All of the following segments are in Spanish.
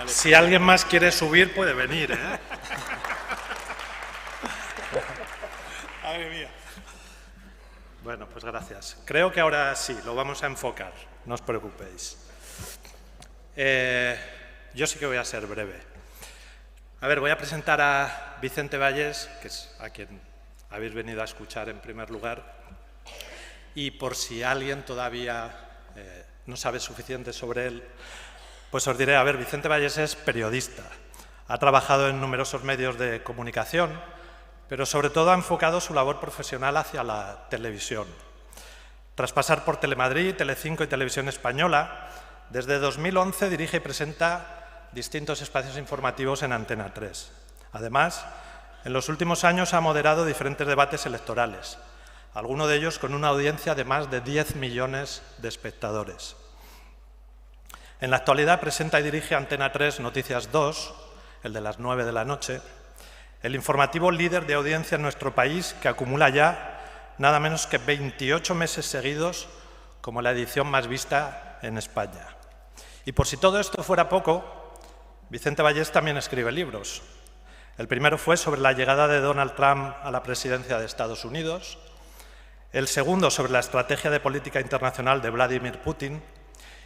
Si alguien más quiere subir, puede venir, ¿eh? Madre mía. Bueno, pues gracias. Creo que ahora sí, lo vamos a enfocar, no os preocupéis. Yo sí que voy a ser breve. A ver, voy a presentar a Vicente Valles, que es a quien habéis venido a escuchar en primer lugar, y por si alguien todavía no sabe suficiente sobre él, pues os diré, a ver, Vicente Valles es periodista, ha trabajado en numerosos medios de comunicación, pero sobre todo ha enfocado su labor profesional hacia la televisión. Tras pasar por Telemadrid, Telecinco y Televisión Española, desde 2011 dirige y presenta distintos espacios informativos en Antena 3. Además, en los últimos años ha moderado diferentes debates electorales, algunos de ellos con una audiencia de más de 10 millones de espectadores. En la actualidad presenta y dirige Antena 3 Noticias 2, el de las 9 de la noche, el informativo líder de audiencia en nuestro país, que acumula ya nada menos que 28 meses seguidos como la edición más vista en España. Y por si todo esto fuera poco, Vicente Valles también escribe libros. El primero fue sobre la llegada de Donald Trump a la presidencia de Estados Unidos, el segundo sobre la estrategia de política internacional de Vladimir Putin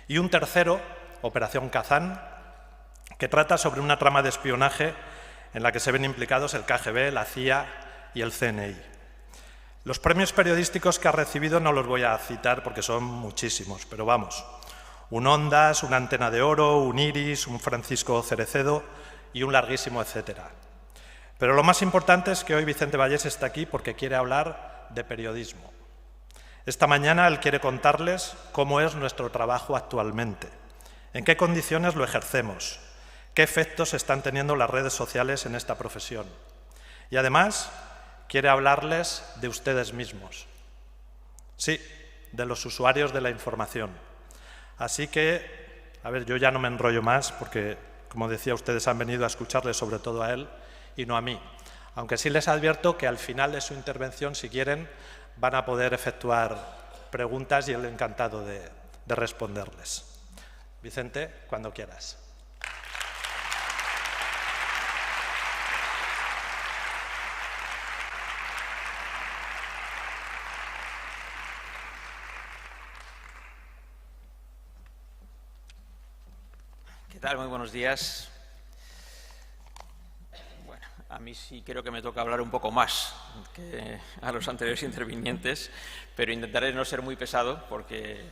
y un tercero, Operación Kazán, que trata sobre una trama de espionaje en la que se ven implicados el KGB, la CIA y el CNI. Los premios periodísticos que ha recibido no los voy a citar porque son muchísimos, pero vamos, un Ondas, una Antena de Oro, un Iris, un Francisco Cerecedo y un larguísimo etcétera. Pero lo más importante es que hoy Vicente Valles está aquí porque quiere hablar de periodismo. Esta mañana él quiere contarles cómo es nuestro trabajo actualmente, en qué condiciones lo ejercemos, qué efectos están teniendo las redes sociales en esta profesión. Y además quiere hablarles de ustedes mismos. Sí, de los usuarios de la información. Así que, a ver, yo ya no me enrollo más porque, como decía, ustedes han venido a escucharle sobre todo a él y no a mí. Aunque sí les advierto que al final de su intervención, si quieren, van a poder efectuar preguntas y él encantado de responderles. Vicente, cuando quieras. ¿Qué tal? Muy buenos días. Bueno, a mí sí creo que me toca hablar un poco más que a los anteriores intervinientes, pero intentaré no ser muy pesado porque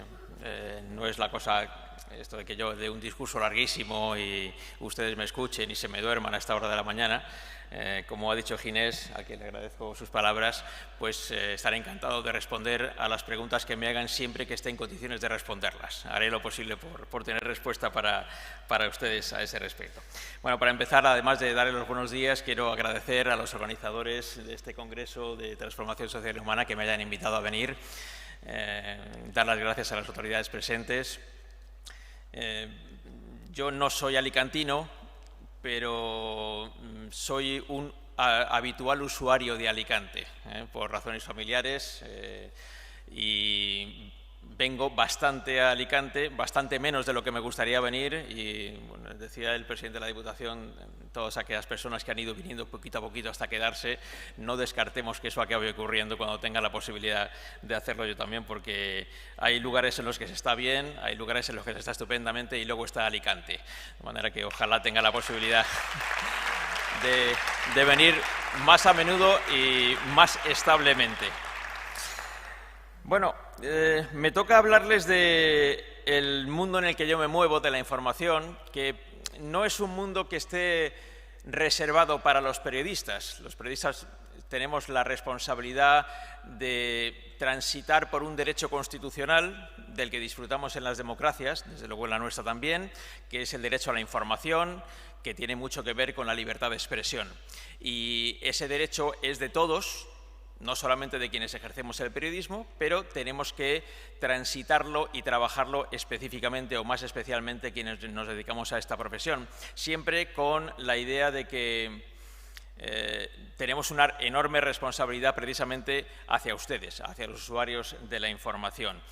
no es la cosa esto de que yo dé un discurso larguísimo y ustedes me escuchen y se me duerman a esta hora de la mañana. Como ha dicho Ginés, a quien le agradezco sus palabras, pues estaré encantado de responder a las preguntas que me hagan siempre que esté en condiciones de responderlas. Haré lo posible por tener respuesta para ustedes a ese respecto. Bueno, para empezar, además de darles los buenos días, quiero agradecer a los organizadores de este Congreso de Transformación Social y Humana que me hayan invitado a venir, dar las gracias a las autoridades presentes. Yo no soy alicantino, pero soy un habitual usuario de Alicante, por razones familiares, y vengo bastante a Alicante, bastante menos de lo que me gustaría venir, y bueno, decía el presidente de la Diputación, todas aquellas personas que han ido viniendo poquito a poquito hasta quedarse, no descartemos que eso acabe ocurriendo cuando tenga la posibilidad de hacerlo yo también, porque hay lugares en los que se está bien, hay lugares en los que se está estupendamente y luego está Alicante, de manera que ojalá tenga la posibilidad de venir más a menudo y más establemente. Bueno, me toca hablarles del mundo en el que yo me muevo, de la información, que no es un mundo que esté reservado para los periodistas. Los periodistas tenemos la responsabilidad de transitar por un derecho constitucional del que disfrutamos en las democracias, desde luego en la nuestra también, que es el derecho a la información, que tiene mucho que ver con la libertad de expresión. Y ese derecho es de todos, no solamente de quienes ejercemos el periodismo, pero tenemos que transitarlo y trabajarlo específicamente o más especialmente quienes nos dedicamos a esta profesión, siempre con la idea de que tenemos una enorme responsabilidad precisamente hacia ustedes, hacia los usuarios de la información.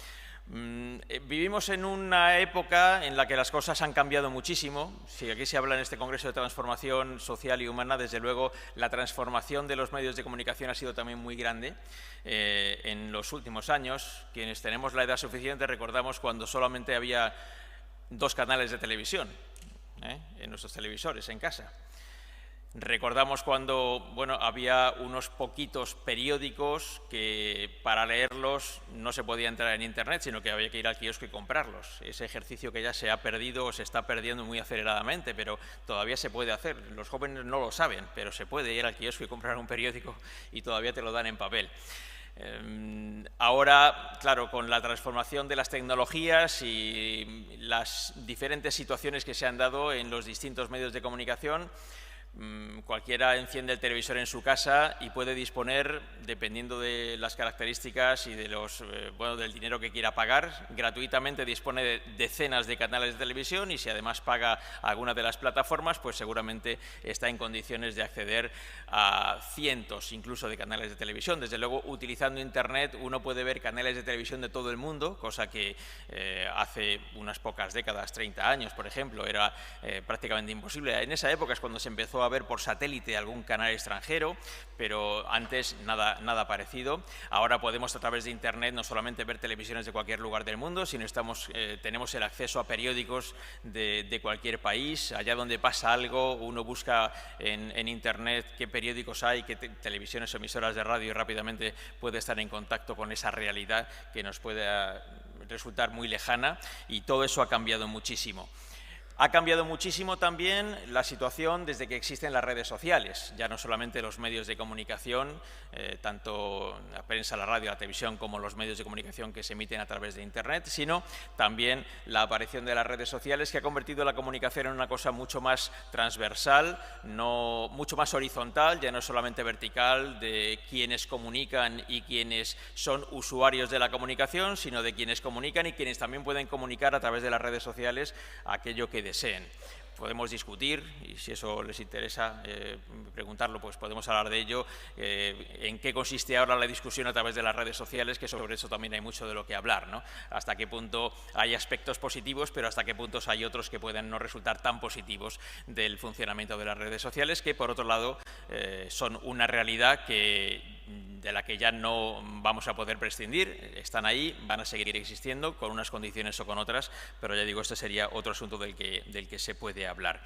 Vivimos en una época en la que las cosas han cambiado muchísimo. Si aquí se habla en este Congreso de transformación social y humana, desde luego la transformación de los medios de comunicación ha sido también muy grande en los últimos años. Quienes tenemos la edad suficiente recordamos cuando solamente había 2 canales de televisión en nuestros televisores en casa. Recordamos cuando había unos poquitos periódicos que para leerlos no se podía entrar en Internet, sino que había que ir al kiosco y comprarlos. Ese ejercicio que ya se ha perdido o se está perdiendo muy aceleradamente, pero todavía se puede hacer. Los jóvenes no lo saben, pero se puede ir al kiosco y comprar un periódico y todavía te lo dan en papel. Ahora, claro, con la transformación de las tecnologías y las diferentes situaciones que se han dado en los distintos medios de comunicación, cualquiera enciende el televisor en su casa y puede disponer, dependiendo de las características y de del dinero que quiera pagar, gratuitamente dispone de decenas de canales de televisión, y si además paga alguna de las plataformas, pues seguramente está en condiciones de acceder a cientos incluso de canales de televisión. Desde luego, utilizando Internet uno puede ver canales de televisión de todo el mundo, cosa que hace unas pocas décadas, 30 años por ejemplo, era prácticamente imposible. En esa época es cuando se empezó a ver por satélite algún canal extranjero, pero antes nada parecido. Ahora podemos, a través de Internet, no solamente ver televisiones de cualquier lugar del mundo, sino tenemos el acceso a periódicos de cualquier país. Allá donde pasa algo, uno busca en Internet qué periódicos hay, qué televisiones o emisoras de radio, y rápidamente puede estar en contacto con esa realidad que nos puede resultar muy lejana, y todo eso ha cambiado muchísimo. Ha cambiado muchísimo también la situación desde que existen las redes sociales. Ya no solamente los medios de comunicación, tanto la prensa, la radio, la televisión, como los medios de comunicación que se emiten a través de Internet, sino también la aparición de las redes sociales, que ha convertido la comunicación en una cosa mucho más transversal, mucho más horizontal, ya no solamente vertical, de quienes comunican y quienes son usuarios de la comunicación, sino de quienes comunican y quienes también pueden comunicar a través de las redes sociales aquello que deseen. Podemos discutir, y si eso les interesa preguntarlo, pues podemos hablar de ello, en qué consiste ahora la discusión a través de las redes sociales, que sobre eso también hay mucho de lo que hablar, ¿no? Hasta qué punto hay aspectos positivos, pero hasta qué puntos hay otros que pueden no resultar tan positivos del funcionamiento de las redes sociales, que por otro lado son una realidad de la que ya no vamos a poder prescindir. Están ahí, van a seguir existiendo con unas condiciones o con otras, pero ya digo, este sería otro asunto del que se puede hablar.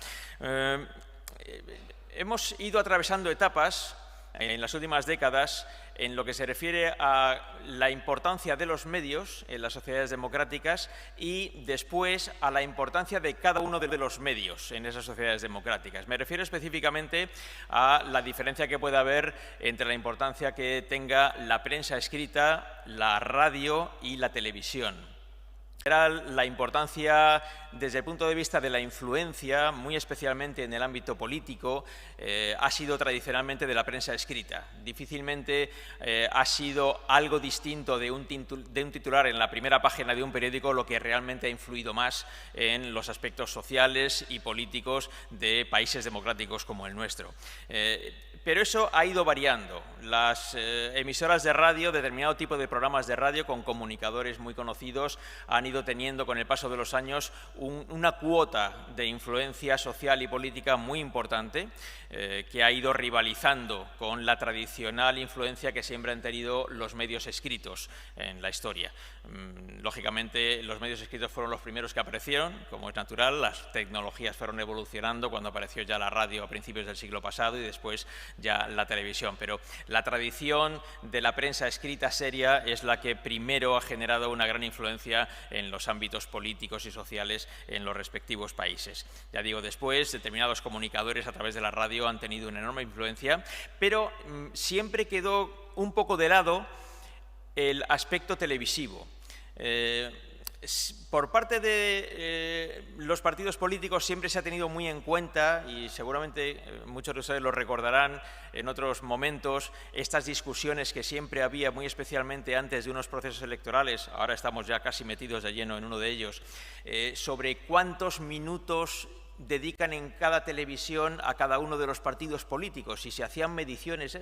Hemos ido atravesando etapas en las últimas décadas en lo que se refiere a la importancia de los medios en las sociedades democráticas, y después a la importancia de cada uno de los medios en esas sociedades democráticas. Me refiero específicamente a la diferencia que puede haber entre la importancia que tenga la prensa escrita, la radio y la televisión. La importancia desde el punto de vista de la influencia, muy especialmente en el ámbito político, ha sido tradicionalmente de la prensa escrita. Difícilmente ha sido algo distinto de un titular en la primera página de un periódico lo que realmente ha influido más en los aspectos sociales y políticos de países democráticos como el nuestro. Pero eso ha ido variando. Las emisoras de radio, determinado tipo de programas de radio con comunicadores muy conocidos, han ido teniendo con el paso de los años una cuota de influencia social y política muy importante, que ha ido rivalizando con la tradicional influencia que siempre han tenido los medios escritos en la historia. Lógicamente, los medios escritos fueron los primeros que aparecieron, como es natural. Las tecnologías fueron evolucionando cuando apareció ya la radio a principios del siglo pasado y después ya la televisión, pero la tradición de la prensa escrita seria es la que primero ha generado una gran influencia en los ámbitos políticos y sociales en los respectivos países. Ya digo, después determinados comunicadores a través de la radio han tenido una enorme influencia, pero siempre quedó un poco de lado el aspecto televisivo. Por parte de los partidos políticos siempre se ha tenido muy en cuenta, y seguramente muchos de ustedes lo recordarán en otros momentos, estas discusiones que siempre había, muy especialmente antes de unos procesos electorales, ahora estamos ya casi metidos de lleno en uno de ellos, sobre cuántos minutos dedican en cada televisión a cada uno de los partidos políticos y se hacían mediciones.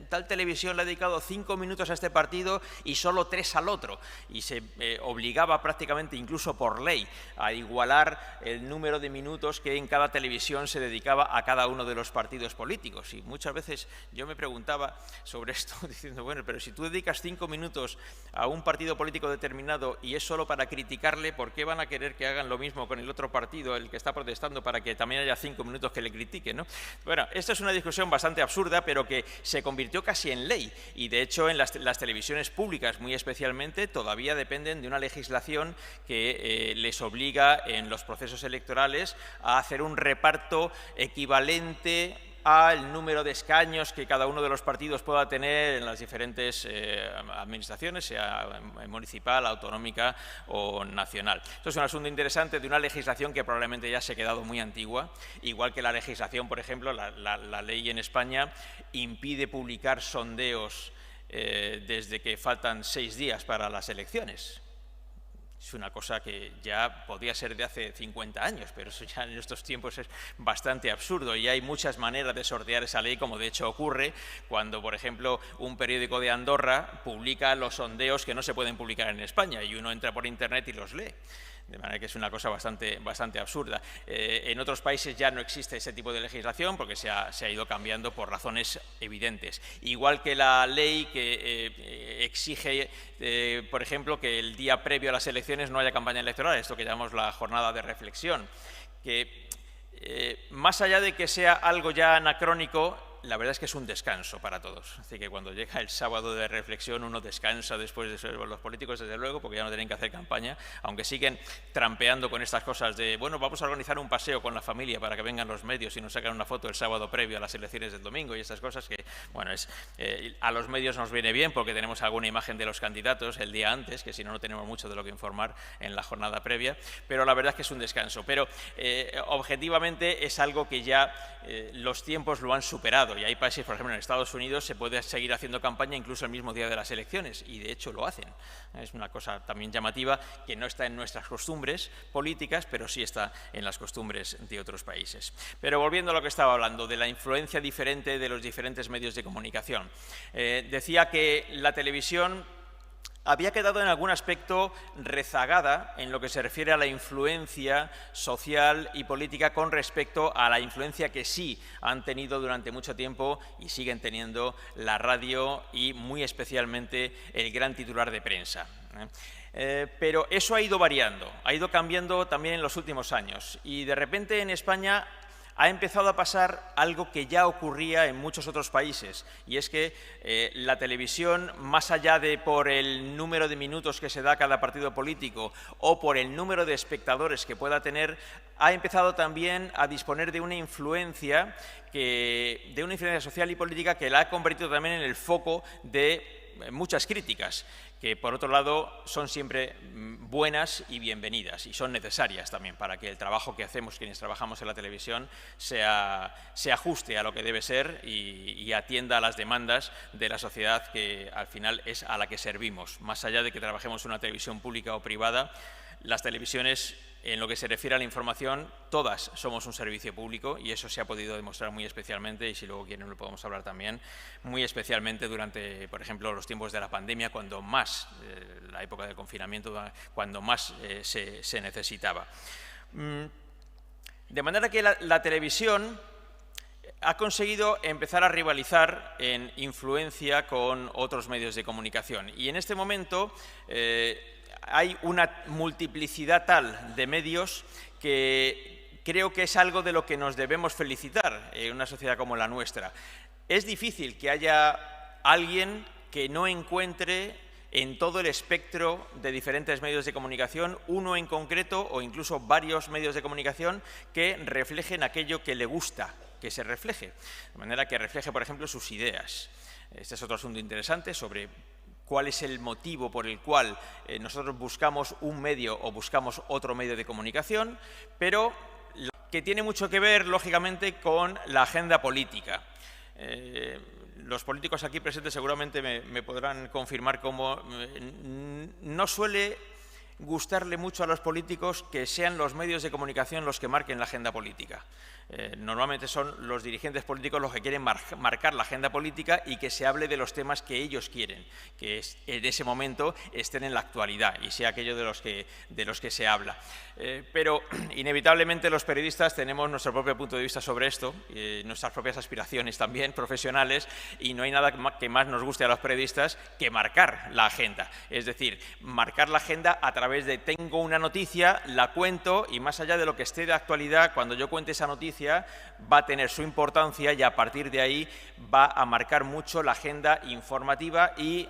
Tal televisión le ha dedicado 5 minutos a este partido y solo 3 al otro. Y se obligaba prácticamente, incluso por ley, a igualar el número de minutos que en cada televisión se dedicaba a cada uno de los partidos políticos. Y muchas veces yo me preguntaba sobre esto, diciendo, bueno, pero si tú dedicas 5 minutos a un partido político determinado y es solo para criticarle, ¿por qué van a querer que hagan lo mismo con el otro partido, el que está protestando, para que también haya 5 minutos que le critiquen, ¿no? Bueno, esta es una discusión bastante absurda, pero que se convirtió casi en ley. Y de hecho, en las televisiones públicas, muy especialmente, todavía dependen de una legislación que les obliga en los procesos electorales a hacer un reparto equivalente al número de escaños que cada uno de los partidos pueda tener en las diferentes administraciones, sea municipal, autonómica o nacional. Esto es un asunto interesante de una legislación que probablemente ya se ha quedado muy antigua, igual que la legislación, por ejemplo, la ley en España impide publicar sondeos desde que faltan 6 días para las elecciones. Es una cosa que ya podría ser de hace 50 años, pero eso ya en estos tiempos es bastante absurdo y hay muchas maneras de sortear esa ley, como de hecho ocurre cuando, por ejemplo, un periódico de Andorra publica los sondeos que no se pueden publicar en España y uno entra por Internet y los lee. De manera que es una cosa bastante absurda. En otros países ya no existe ese tipo de legislación porque se ha ido cambiando por razones evidentes. Igual que la ley que exige, por ejemplo, que el día previo a las elecciones no haya campaña electoral, esto que llamamos la jornada de reflexión, que más allá de que sea algo ya anacrónico, la verdad es que es un descanso para todos. Así que cuando llega el sábado de reflexión uno descansa después de ser los políticos, desde luego, porque ya no tienen que hacer campaña, aunque siguen trampeando con estas cosas de, bueno, vamos a organizar un paseo con la familia para que vengan los medios y nos sacan una foto el sábado previo a las elecciones del domingo y estas cosas que, bueno, a los medios nos viene bien porque tenemos alguna imagen de los candidatos el día antes, que si no, no tenemos mucho de lo que informar en la jornada previa, pero la verdad es que es un descanso. Pero objetivamente es algo que ya los tiempos lo han superado. Y hay países, por ejemplo, en Estados Unidos se puede seguir haciendo campaña incluso el mismo día de las elecciones, y de hecho lo hacen. Es una cosa también llamativa que no está en nuestras costumbres políticas, pero sí está en las costumbres de otros países. Pero volviendo a lo que estaba hablando, de la influencia diferente de los diferentes medios de comunicación. Decía que la televisión había quedado en algún aspecto rezagada en lo que se refiere a la influencia social y política con respecto a la influencia que sí han tenido durante mucho tiempo y siguen teniendo la radio y muy especialmente el gran titular de prensa. Pero eso ha ido variando, ha ido cambiando también en los últimos años y de repente en España ha empezado a pasar algo que ya ocurría en muchos otros países, y es que la televisión, más allá de por el número de minutos que se da a cada partido político o por el número de espectadores que pueda tener, ha empezado también a disponer de una influencia social y política que la ha convertido también en el foco de muchas críticas, que por otro lado son siempre buenas y bienvenidas y son necesarias también para que el trabajo que hacemos quienes trabajamos en la televisión se ajuste a lo que debe ser y atienda a las demandas de la sociedad que al final es a la que servimos. Más allá de que trabajemos en una televisión pública o privada, las televisiones, en lo que se refiere a la información, todas somos un servicio público y eso se ha podido demostrar muy especialmente, y si luego quieren lo podemos hablar también, muy especialmente durante, por ejemplo, los tiempos de la pandemia, cuando más, la época del confinamiento, cuando más se necesitaba. De manera que la televisión ha conseguido empezar a rivalizar en influencia con otros medios de comunicación y en este momento hay una multiplicidad tal de medios que creo que es algo de lo que nos debemos felicitar en una sociedad como la nuestra. Es difícil que haya alguien que no encuentre en todo el espectro de diferentes medios de comunicación, uno en concreto o incluso varios medios de comunicación que reflejen aquello que le gusta que se refleje, de manera que refleje, por ejemplo, sus ideas. Este es otro asunto interesante sobre cuál es el motivo por el cual nosotros buscamos un medio o buscamos otro medio de comunicación, pero que tiene mucho que ver, lógicamente, con la agenda política. Los políticos aquí presentes seguramente me podrán confirmar cómo no suele gustarle mucho a los políticos que sean los medios de comunicación los que marquen la agenda política. Normalmente son los dirigentes políticos los que quieren marcar la agenda política y que se hable de los temas que ellos quieren, que en ese momento estén en la actualidad y sea aquello de los que se habla. Pero inevitablemente los periodistas tenemos nuestro propio punto de vista sobre esto, nuestras propias aspiraciones también profesionales, y no hay nada que más nos guste a los periodistas que marcar la agenda. Es decir, marcar la agenda a través de tengo una noticia, la cuento y más allá de lo que esté de actualidad, cuando yo cuente esa noticia va a tener su importancia y a partir de ahí va a marcar mucho la agenda informativa y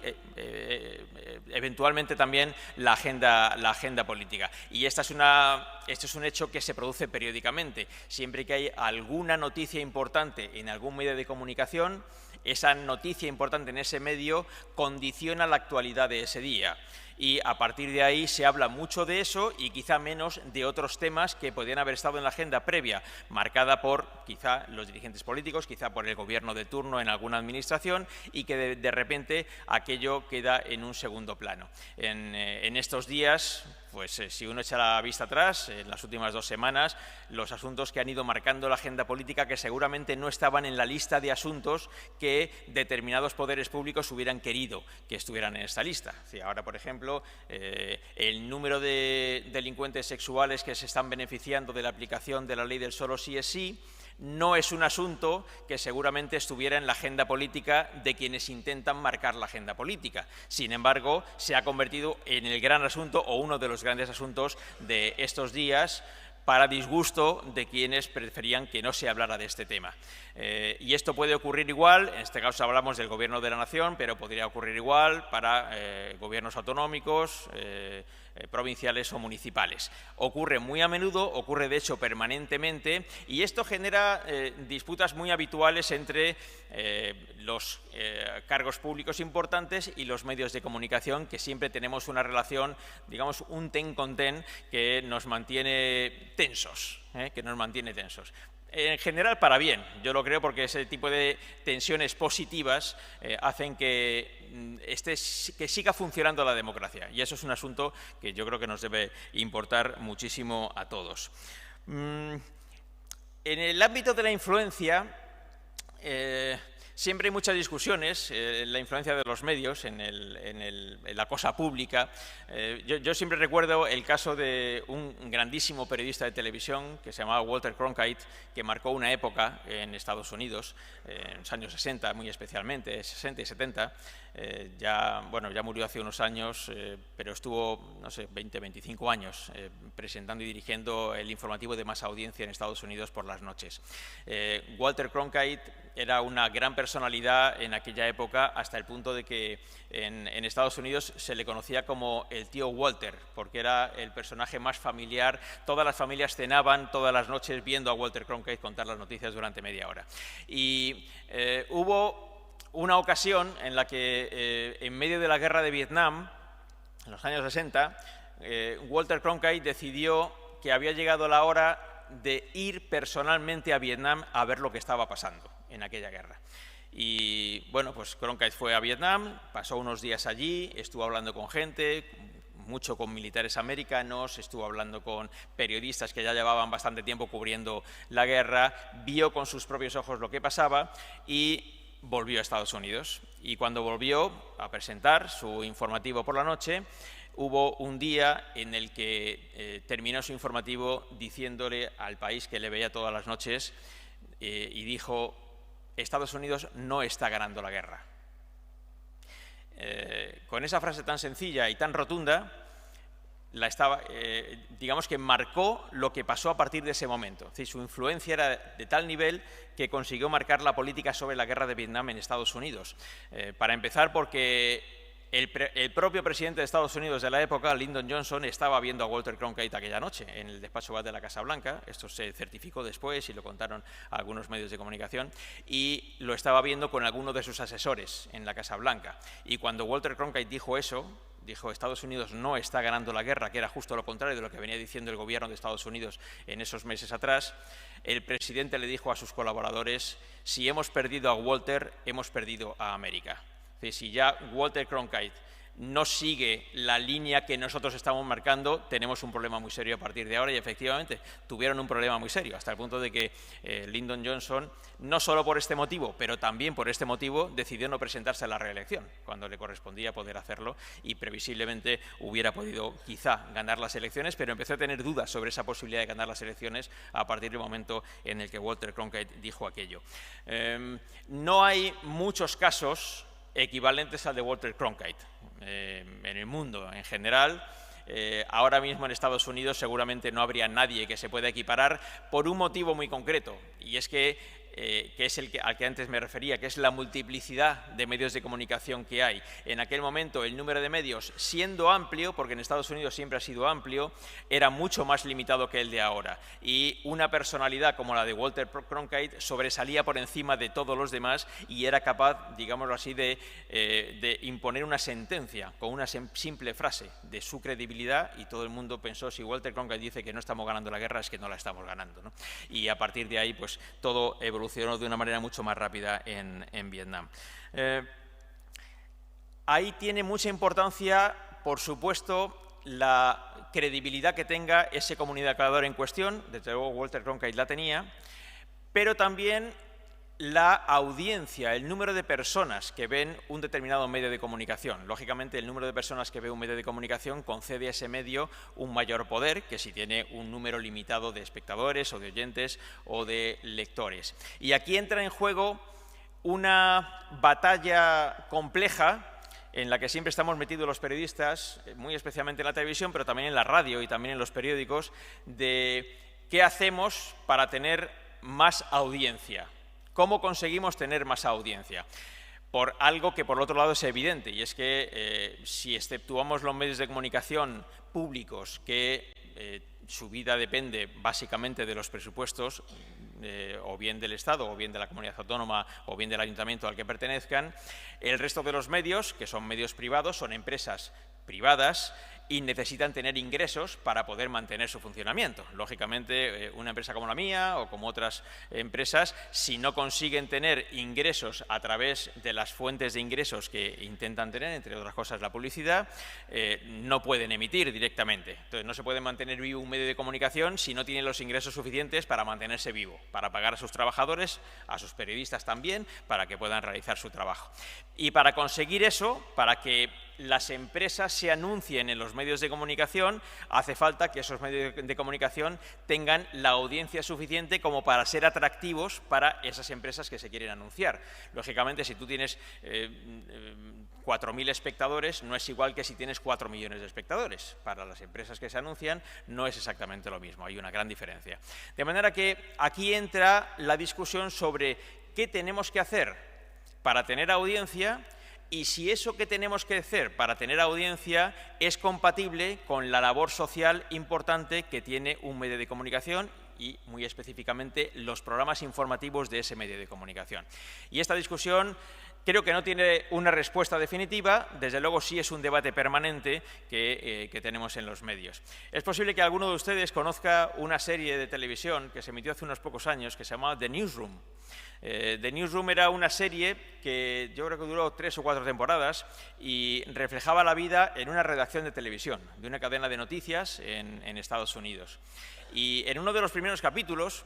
eventualmente también la agenda política. Y esto es un hecho que se produce periódicamente. Siempre que hay alguna noticia importante en algún medio de comunicación, esa noticia importante en ese medio condiciona la actualidad de ese día. Y a partir de ahí se habla mucho de eso y quizá menos de otros temas que podrían haber estado en la agenda previa, marcada por quizá los dirigentes políticos, quizá por el gobierno de turno en alguna administración y que de repente aquello queda en un segundo plano. En estos días, pues si uno echa la vista atrás, en las últimas 2 semanas, los asuntos que han ido marcando la agenda política que seguramente no estaban en la lista de asuntos que determinados poderes públicos hubieran querido que estuvieran en esta lista. Sí, ahora, por ejemplo, el número de delincuentes sexuales que se están beneficiando de la aplicación de la ley del solo sí es sí, no es un asunto que seguramente estuviera en la agenda política de quienes intentan marcar la agenda política. Sin embargo, se ha convertido en el gran asunto o uno de los grandes asuntos de estos días, para disgusto de quienes preferían que no se hablara de este tema. Y esto puede ocurrir igual, en este caso hablamos del Gobierno de la Nación, pero podría ocurrir igual para gobiernos autonómicos, provinciales o municipales. Ocurre muy a menudo, ocurre de hecho permanentemente, y esto genera disputas muy habituales entre los cargos públicos importantes y los medios de comunicación, que siempre tenemos una relación, digamos, un ten con ten que nos mantiene tensos, En general para bien, yo lo creo, porque ese tipo de tensiones positivas hacen que siga funcionando la democracia, y eso es un asunto que yo creo que nos debe importar muchísimo a todos. En el ámbito de la influencia, siempre hay muchas discusiones, la influencia de los medios en la cosa pública. Yo siempre recuerdo el caso de un grandísimo periodista de televisión que se llamaba Walter Cronkite, que marcó una época en Estados Unidos, en los años 60 muy especialmente, 60 y 70. Ya murió hace unos años, pero estuvo, no sé, 20, 25 años presentando y dirigiendo el informativo de más audiencia en Estados Unidos por las noches. Walter Cronkite era una gran personalidad en aquella época, hasta el punto de que en Estados Unidos se le conocía como el tío Walter, porque era el personaje más familiar. Todas las familias cenaban todas las noches viendo a Walter Cronkite contar las noticias durante media hora. Y hubo una ocasión en la que, en medio de la guerra de Vietnam, en los años 60, Walter Cronkite decidió que había llegado la hora de ir personalmente a Vietnam a ver lo que estaba pasando en aquella guerra. Y bueno, pues Cronkite fue a Vietnam, pasó unos días allí, estuvo hablando con gente, mucho con militares americanos, estuvo hablando con periodistas que ya llevaban bastante tiempo cubriendo la guerra, vio con sus propios ojos lo que pasaba y volvió a Estados Unidos. Y cuando volvió a presentar su informativo por la noche, hubo un día en el que terminó su informativo diciéndole al país que le veía todas las noches y dijo: Estados Unidos no está ganando la guerra. Con esa frase tan sencilla y tan rotunda, digamos que marcó lo que pasó a partir de ese momento. Es decir, su influencia era de tal nivel que consiguió marcar la política sobre la guerra de Vietnam en Estados Unidos. Para empezar, porque el propio presidente de Estados Unidos de la época, Lyndon Johnson, estaba viendo a Walter Cronkite aquella noche en el despacho Oval de la Casa Blanca. Esto se certificó después y lo contaron a algunos medios de comunicación, y lo estaba viendo con alguno de sus asesores en la Casa Blanca. Y cuando Walter Cronkite dijo eso, dijo: Estados Unidos no está ganando la guerra, que era justo lo contrario de lo que venía diciendo el gobierno de Estados Unidos en esos meses atrás, el presidente le dijo a sus colaboradores: si hemos perdido a Walter, hemos perdido a América. Si ya Walter Cronkite no sigue la línea que nosotros estamos marcando, tenemos un problema muy serio a partir de ahora, y efectivamente tuvieron un problema muy serio, hasta el punto de que Lyndon Johnson, no solo por este motivo, pero también por este motivo, decidió no presentarse a la reelección, cuando le correspondía poder hacerlo, y previsiblemente hubiera podido quizá ganar las elecciones, pero empezó a tener dudas sobre esa posibilidad de ganar las elecciones a partir del momento en el que Walter Cronkite dijo aquello. No hay muchos casos equivalentes al de Walter Cronkite en el mundo en general. Ahora mismo en Estados Unidos seguramente no habría nadie que se pueda equiparar por un motivo muy concreto, y es que es al que antes me refería, que es la multiplicidad de medios de comunicación que hay. En aquel momento el número de medios, siendo amplio, porque en Estados Unidos siempre ha sido amplio, era mucho más limitado que el de ahora. Y una personalidad como la de Walter Cronkite sobresalía por encima de todos los demás y era capaz, digámoslo así, de imponer una sentencia con una simple frase de su credibilidad, y todo el mundo pensó, si Walter Cronkite dice que no estamos ganando la guerra, es que no la estamos ganando, ¿no? Y a partir de ahí, pues todo evolucionó de una manera mucho más rápida en Vietnam. Ahí tiene mucha importancia, por supuesto, la credibilidad que tenga ese comunicador en cuestión. Desde luego Walter Cronkite la tenía, pero también la audiencia, el número de personas que ven un determinado medio de comunicación. Lógicamente, el número de personas que ve un medio de comunicación concede a ese medio un mayor poder que si tiene un número limitado de espectadores o de oyentes o de lectores. Y aquí entra en juego una batalla compleja en la que siempre estamos metidos los periodistas, muy especialmente en la televisión, pero también en la radio y también en los periódicos, de qué hacemos para tener más audiencia. ¿Cómo conseguimos tener más audiencia? Por algo que por otro lado es evidente, y es que si exceptuamos los medios de comunicación públicos, que su vida depende básicamente de los presupuestos, o bien del Estado, o bien de la comunidad autónoma, o bien del ayuntamiento al que pertenezcan, el resto de los medios, que son medios privados, son empresas privadas y necesitan tener ingresos para poder mantener su funcionamiento. Lógicamente, una empresa como la mía o como otras empresas, si no consiguen tener ingresos a través de las fuentes de ingresos que intentan tener, entre otras cosas la publicidad, no pueden emitir directamente. Entonces, no se puede mantener vivo un medio de comunicación si no tienen los ingresos suficientes para mantenerse vivo, para pagar a sus trabajadores, a sus periodistas también, para que puedan realizar su trabajo. Y para conseguir eso, para que las empresas se anuncien en los medios de comunicación, hace falta que esos medios de comunicación tengan la audiencia suficiente como para ser atractivos para esas empresas que se quieren anunciar. Lógicamente, si tú tienes 4.000 espectadores, no es igual que si tienes 4 millones de espectadores. Para las empresas que se anuncian no es exactamente lo mismo, hay una gran diferencia. De manera que aquí entra la discusión sobre qué tenemos que hacer para tener audiencia, y si eso que tenemos que hacer para tener audiencia es compatible con la labor social importante que tiene un medio de comunicación y, muy específicamente, los programas informativos de ese medio de comunicación. Y esta discusión creo que no tiene una respuesta definitiva, desde luego sí es un debate permanente que tenemos en los medios. Es posible que alguno de ustedes conozca una serie de televisión que se emitió hace unos pocos años que se llamaba The Newsroom. The Newsroom era una serie que yo creo que duró 3 o 4 temporadas y reflejaba la vida en una redacción de televisión, de una cadena de noticias en Estados Unidos. Y en uno de los primeros capítulos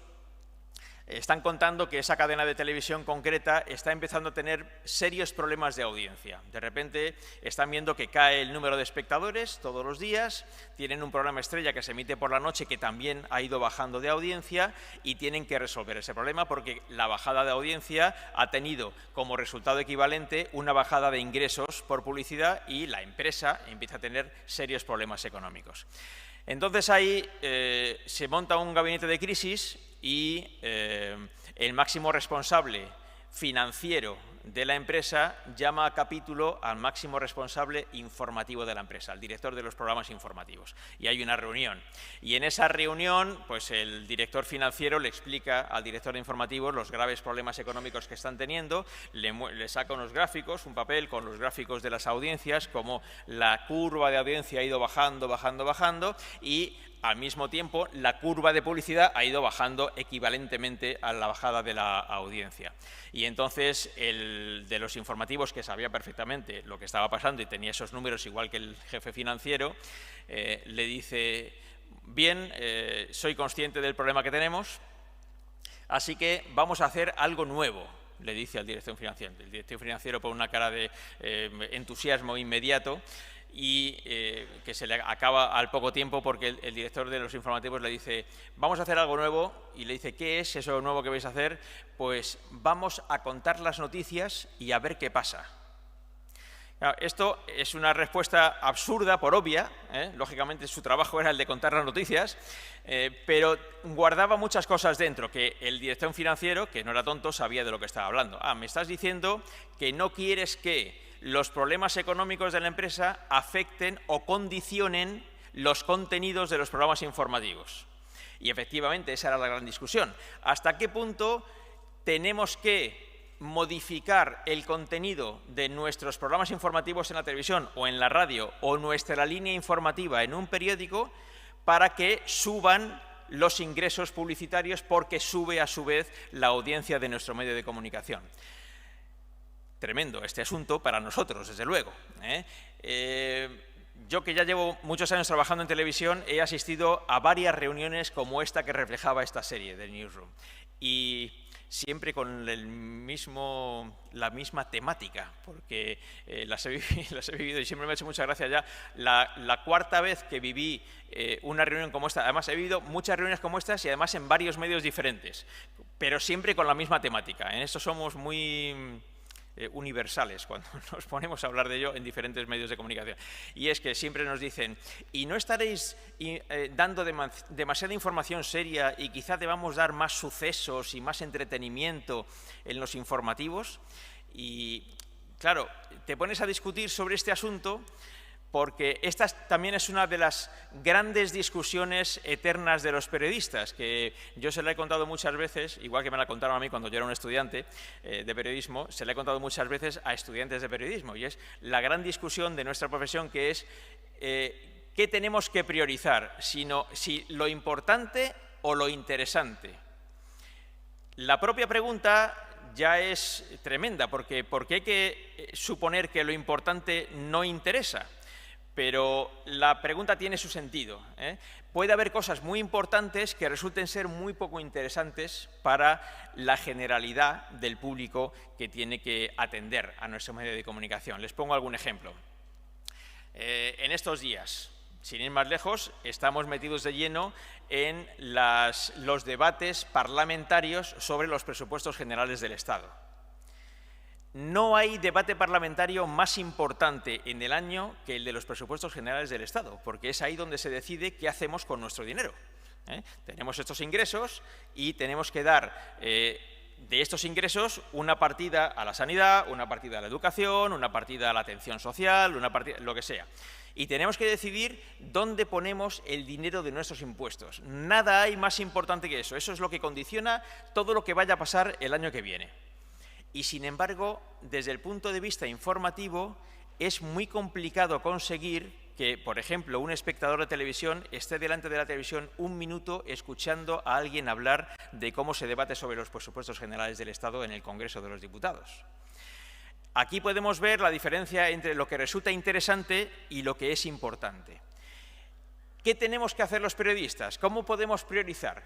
están contando que esa cadena de televisión concreta está empezando a tener serios problemas de audiencia. De repente están viendo que cae el número de espectadores todos los días, tienen un programa estrella que se emite por la noche que también ha ido bajando de audiencia y tienen que resolver ese problema porque la bajada de audiencia ha tenido como resultado equivalente una bajada de ingresos por publicidad y la empresa empieza a tener serios problemas económicos. Entonces ahí se monta un gabinete de crisis y el máximo responsable financiero de la empresa llama a capítulo al máximo responsable informativo de la empresa, al director de los programas informativos. Y hay una reunión. Y en esa reunión, pues el director financiero le explica al director de informativos los graves problemas económicos que están teniendo, le saca unos gráficos, un papel con los gráficos de las audiencias, como la curva de audiencia ha ido bajando, bajando, bajando, y al mismo tiempo, la curva de publicidad ha ido bajando equivalentemente a la bajada de la audiencia. Y entonces, el de los informativos, que sabía perfectamente lo que estaba pasando y tenía esos números igual que el jefe financiero, le dice: bien, soy consciente del problema que tenemos, así que vamos a hacer algo nuevo, le dice al director financiero. El director financiero pone una cara de entusiasmo inmediato, y que se le acaba al poco tiempo, porque el director de los informativos le dice: vamos a hacer algo nuevo. Y le dice: ¿qué es eso nuevo que vais a hacer? Pues vamos a contar las noticias y a ver qué pasa. Claro, esto es una respuesta absurda por obvia, lógicamente su trabajo era el de contar las noticias, pero guardaba muchas cosas dentro, que el director financiero, que no era tonto, sabía de lo que estaba hablando. Me estás diciendo que no quieres que los problemas económicos de la empresa afecten o condicionen los contenidos de los programas informativos. Y efectivamente esa era la gran discusión. ¿Hasta qué punto tenemos que modificar el contenido de nuestros programas informativos en la televisión o en la radio, o nuestra línea informativa en un periódico, para que suban los ingresos publicitarios, porque sube a su vez la audiencia de nuestro medio de comunicación? Tremendo este asunto para nosotros, desde luego. Yo, que ya llevo muchos años trabajando en televisión, he asistido a varias reuniones como esta que reflejaba esta serie de Newsroom, y siempre con la misma temática, porque las he vivido y siempre me ha hecho mucha gracia ya. La cuarta vez que viví una reunión como esta, además he vivido muchas reuniones como estas y además en varios medios diferentes, pero siempre con la misma temática. En esto somos muy universales cuando nos ponemos a hablar de ello en diferentes medios de comunicación. Y es que siempre nos dicen: ¿y no estaréis dando demasiada información seria y quizá debamos dar más sucesos y más entretenimiento en los informativos? Y claro, te pones a discutir sobre este asunto, porque esta también es una de las grandes discusiones eternas de los periodistas, que yo se la he contado muchas veces, igual que me la contaron a mí cuando yo era un estudiante de periodismo, se la he contado muchas veces a estudiantes de periodismo, y es la gran discusión de nuestra profesión, que es ¿qué tenemos que priorizar? Si lo importante o lo interesante. La propia pregunta ya es tremenda, porque hay que suponer que lo importante no interesa. Pero la pregunta tiene su sentido. Puede haber cosas muy importantes que resulten ser muy poco interesantes para la generalidad del público que tiene que atender a nuestro medio de comunicación. Les pongo algún ejemplo. En estos días, sin ir más lejos, estamos metidos de lleno en los debates parlamentarios sobre los presupuestos generales del Estado. No hay debate parlamentario más importante en el año que el de los presupuestos generales del Estado, porque es ahí donde se decide qué hacemos con nuestro dinero. Tenemos estos ingresos y tenemos que dar de estos ingresos una partida a la sanidad, una partida a la educación, una partida a la atención social, una partida, lo que sea. Y tenemos que decidir dónde ponemos el dinero de nuestros impuestos. Nada hay más importante que eso. Eso es lo que condiciona todo lo que vaya a pasar el año que viene. Y, sin embargo, desde el punto de vista informativo, es muy complicado conseguir que, por ejemplo, un espectador de televisión esté delante de la televisión un minuto escuchando a alguien hablar de cómo se debate sobre los presupuestos generales del Estado en el Congreso de los Diputados. Aquí podemos ver la diferencia entre lo que resulta interesante y lo que es importante. ¿Qué tenemos que hacer los periodistas? ¿Cómo podemos priorizar?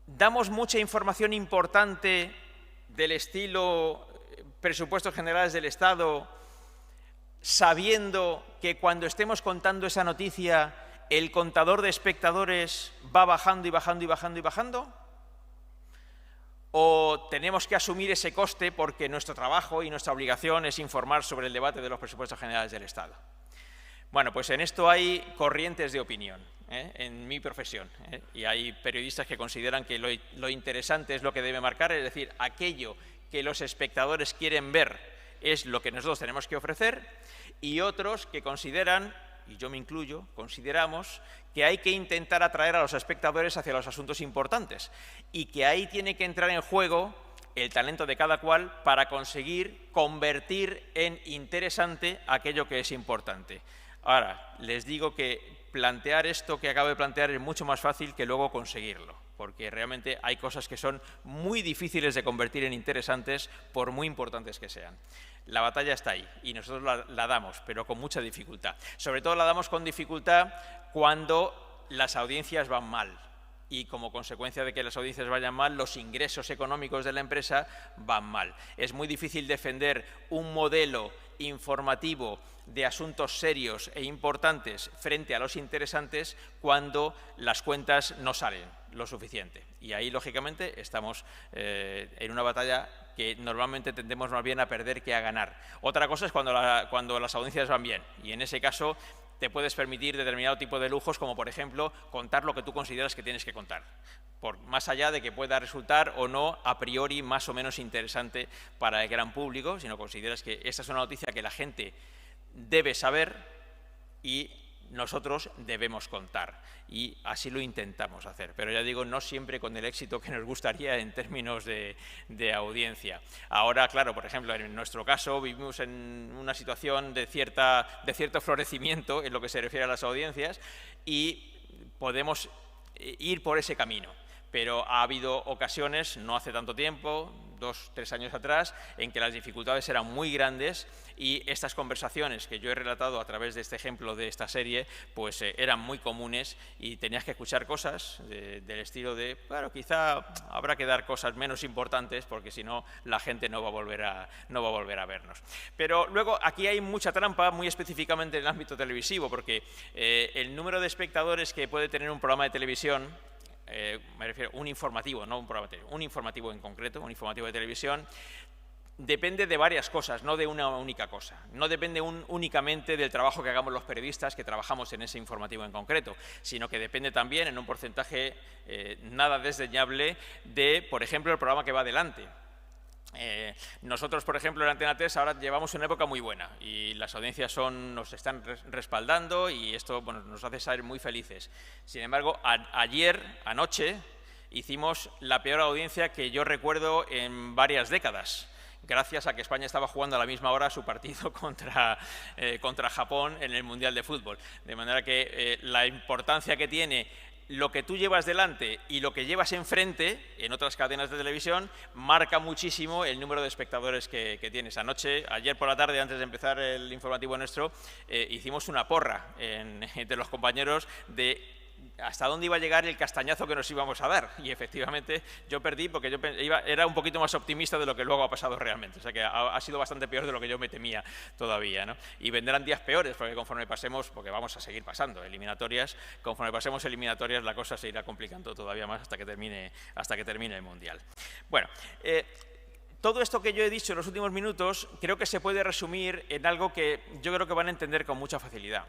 ¿Damos mucha información importante del estilo presupuestos generales del Estado, sabiendo que cuando estemos contando esa noticia el contador de espectadores va bajando y bajando y bajando y bajando? ¿O tenemos que asumir ese coste porque nuestro trabajo y nuestra obligación es informar sobre el debate de los presupuestos generales del Estado? Bueno, pues en esto hay corrientes de opinión en mi profesión, y hay periodistas que consideran que lo interesante es lo que debe marcar, es decir, aquello que los espectadores quieren ver es lo que nosotros tenemos que ofrecer, y otros que consideran, y yo me incluyo, consideramos que hay que intentar atraer a los espectadores hacia los asuntos importantes y que ahí tiene que entrar en juego el talento de cada cual para conseguir convertir en interesante aquello que es importante. Ahora, les digo que plantear esto que acabo de plantear es mucho más fácil que luego conseguirlo, porque realmente hay cosas que son muy difíciles de convertir en interesantes por muy importantes que sean. La batalla está ahí y nosotros la damos, pero con mucha dificultad. Sobre todo la damos con dificultad cuando las audiencias van mal y como consecuencia de que las audiencias vayan mal, los ingresos económicos de la empresa van mal. Es muy difícil defender un modelo informativo de asuntos serios e importantes frente a los interesantes cuando las cuentas no salen lo suficiente. Y ahí, lógicamente, estamos en una batalla que normalmente tendemos más bien a perder que a ganar. Otra cosa es cuando las audiencias van bien, y en ese caso te puedes permitir determinado tipo de lujos, como por ejemplo contar lo que tú consideras que tienes que contar, más allá de que pueda resultar o no a priori más o menos interesante para el gran público, sino consideras que esta es una noticia que la gente debe saber y nosotros debemos contar, y así lo intentamos hacer, pero ya digo, no siempre con el éxito que nos gustaría en términos de audiencia. Ahora, claro, por ejemplo, en nuestro caso vivimos en una situación de cierto florecimiento en lo que se refiere a las audiencias y podemos ir por ese camino. Pero ha habido ocasiones, no hace tanto tiempo, 2 o 3 años atrás, en que las dificultades eran muy grandes y estas conversaciones que yo he relatado a través de este ejemplo de esta serie, pues eran muy comunes y tenías que escuchar cosas del estilo de, claro, quizá habrá que dar cosas menos importantes porque si no la gente no va a volver a vernos. Pero luego aquí hay mucha trampa, muy específicamente en el ámbito televisivo, porque el número de espectadores que puede tener un programa de televisión, me refiero a un informativo, no un programa de televisión, un informativo en concreto, un informativo de televisión, depende de varias cosas, no de una única cosa. No depende únicamente del trabajo que hagamos los periodistas que trabajamos en ese informativo en concreto, sino que depende también en un porcentaje nada desdeñable de, por ejemplo, el programa que va adelante. Nosotros, por ejemplo, en Antena 3 ahora llevamos una época muy buena y las audiencias nos están respaldando y esto, bueno, nos hace ser muy felices. Sin embargo, anoche, hicimos la peor audiencia que yo recuerdo en varias décadas, gracias a que España estaba jugando a la misma hora su partido contra Japón en el Mundial de Fútbol. De manera que la importancia que tiene lo que tú llevas delante y lo que llevas enfrente en otras cadenas de televisión marca muchísimo el número de espectadores que tienes. Ayer por la tarde, antes de empezar el informativo nuestro, hicimos una porra entre los compañeros de hasta dónde iba a llegar el castañazo que nos íbamos a dar. Y efectivamente yo perdí porque yo era un poquito más optimista de lo que luego ha pasado realmente. O sea que ha sido bastante peor de lo que yo me temía todavía, ¿no? Y vendrán días peores porque conforme pasemos, porque vamos a seguir pasando eliminatorias, conforme pasemos eliminatorias la cosa se irá complicando todavía más hasta que termine el Mundial. Bueno, todo esto que yo he dicho en los últimos minutos creo que se puede resumir en algo que yo creo que van a entender con mucha facilidad.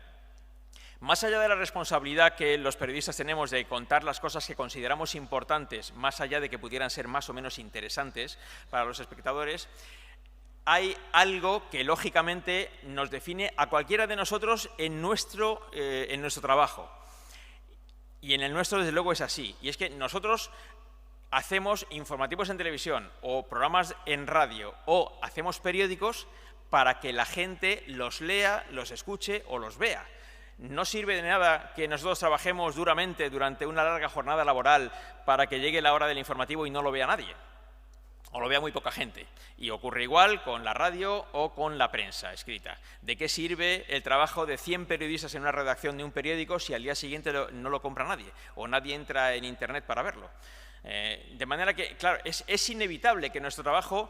Más allá de la responsabilidad que los periodistas tenemos de contar las cosas que consideramos importantes, más allá de que pudieran ser más o menos interesantes para los espectadores, hay algo que lógicamente nos define a cualquiera de nosotros en nuestro trabajo. Y en el nuestro, desde luego, es así. Y es que nosotros hacemos informativos en televisión o programas en radio o hacemos periódicos para que la gente los lea, los escuche o los vea. No sirve de nada que nosotros trabajemos duramente durante una larga jornada laboral para que llegue la hora del informativo y no lo vea nadie, o lo vea muy poca gente. Y ocurre igual con la radio o con la prensa escrita. ¿De qué sirve el trabajo de 100 periodistas en una redacción de un periódico si al día siguiente no lo compra nadie o nadie entra en Internet para verlo? De manera que, claro, es inevitable que nuestro trabajo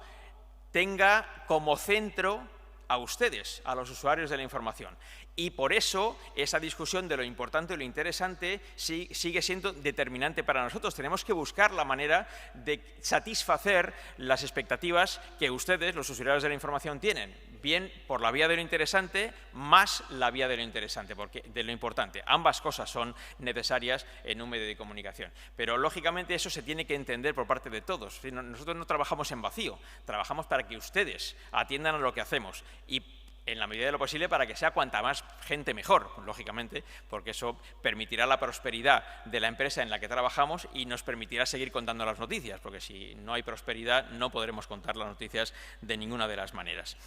tenga como centro a ustedes, a los usuarios de la información. Y por eso esa discusión de lo importante y lo interesante sigue siendo determinante para nosotros. Tenemos que buscar la manera de satisfacer las expectativas que ustedes, los usuarios de la información, tienen, bien por la vía de lo interesante más la vía de lo interesante, porque de lo importante. Ambas cosas son necesarias en un medio de comunicación. Pero lógicamente eso se tiene que entender por parte de todos. Nosotros no trabajamos en vacío, trabajamos para que ustedes atiendan a lo que hacemos y en la medida de lo posible para que sea cuanta más gente mejor, lógicamente, porque eso permitirá la prosperidad de la empresa en la que trabajamos y nos permitirá seguir contando las noticias, porque si no hay prosperidad no podremos contar las noticias de ninguna de las maneras.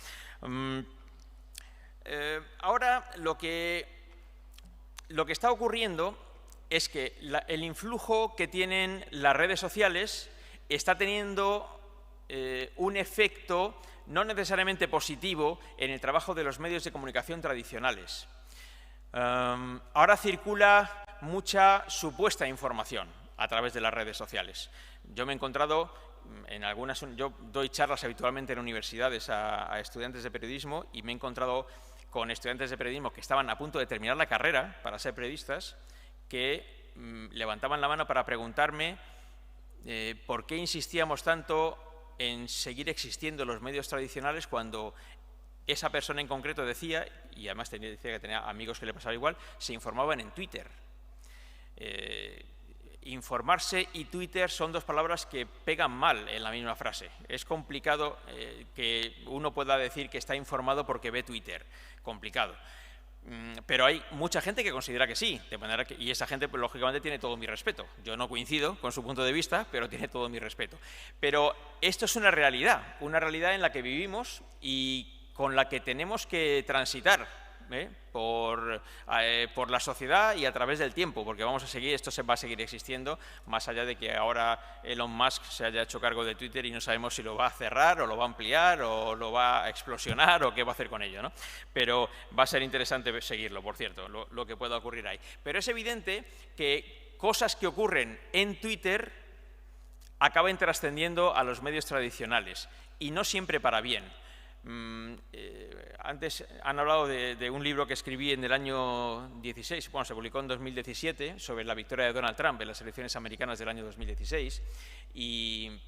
Ahora lo que lo que está ocurriendo es que el influjo que tienen las redes sociales está teniendo un efecto no necesariamente positivo en el trabajo de los medios de comunicación tradicionales. Ahora circula mucha supuesta información a través de las redes sociales. Yo me he encontrado yo doy charlas habitualmente en universidades a estudiantes de periodismo y me he encontrado con estudiantes de periodismo que estaban a punto de terminar la carrera para ser periodistas, que levantaban la mano para preguntarme por qué insistíamos tanto en seguir existiendo los medios tradicionales cuando esa persona en concreto decía, y además decía que tenía amigos que le pasaba igual, se informaban en Twitter. Informarse y Twitter son dos palabras que pegan mal en la misma frase. Es complicado que uno pueda decir que está informado porque ve Twitter. Complicado. Pero hay mucha gente que considera que sí, de manera que, y esa gente, pues, lógicamente, tiene todo mi respeto. Yo no coincido con su punto de vista, pero tiene todo mi respeto. Pero esto es una realidad en la que vivimos y con la que tenemos que transitar por la sociedad y a través del tiempo, porque esto va a seguir existiendo, más allá de que ahora Elon Musk se haya hecho cargo de Twitter y no sabemos si lo va a cerrar o lo va a ampliar o lo va a explosionar o qué va a hacer con ello, ¿no? Pero va a ser interesante seguirlo, por cierto, lo que pueda ocurrir ahí. Pero es evidente que cosas que ocurren en Twitter acaban trascendiendo a los medios tradicionales y no siempre para bien. Antes han hablado de un libro que escribí en el año 16, bueno, se publicó en 2017, sobre la victoria de Donald Trump en las elecciones americanas del año 2016, y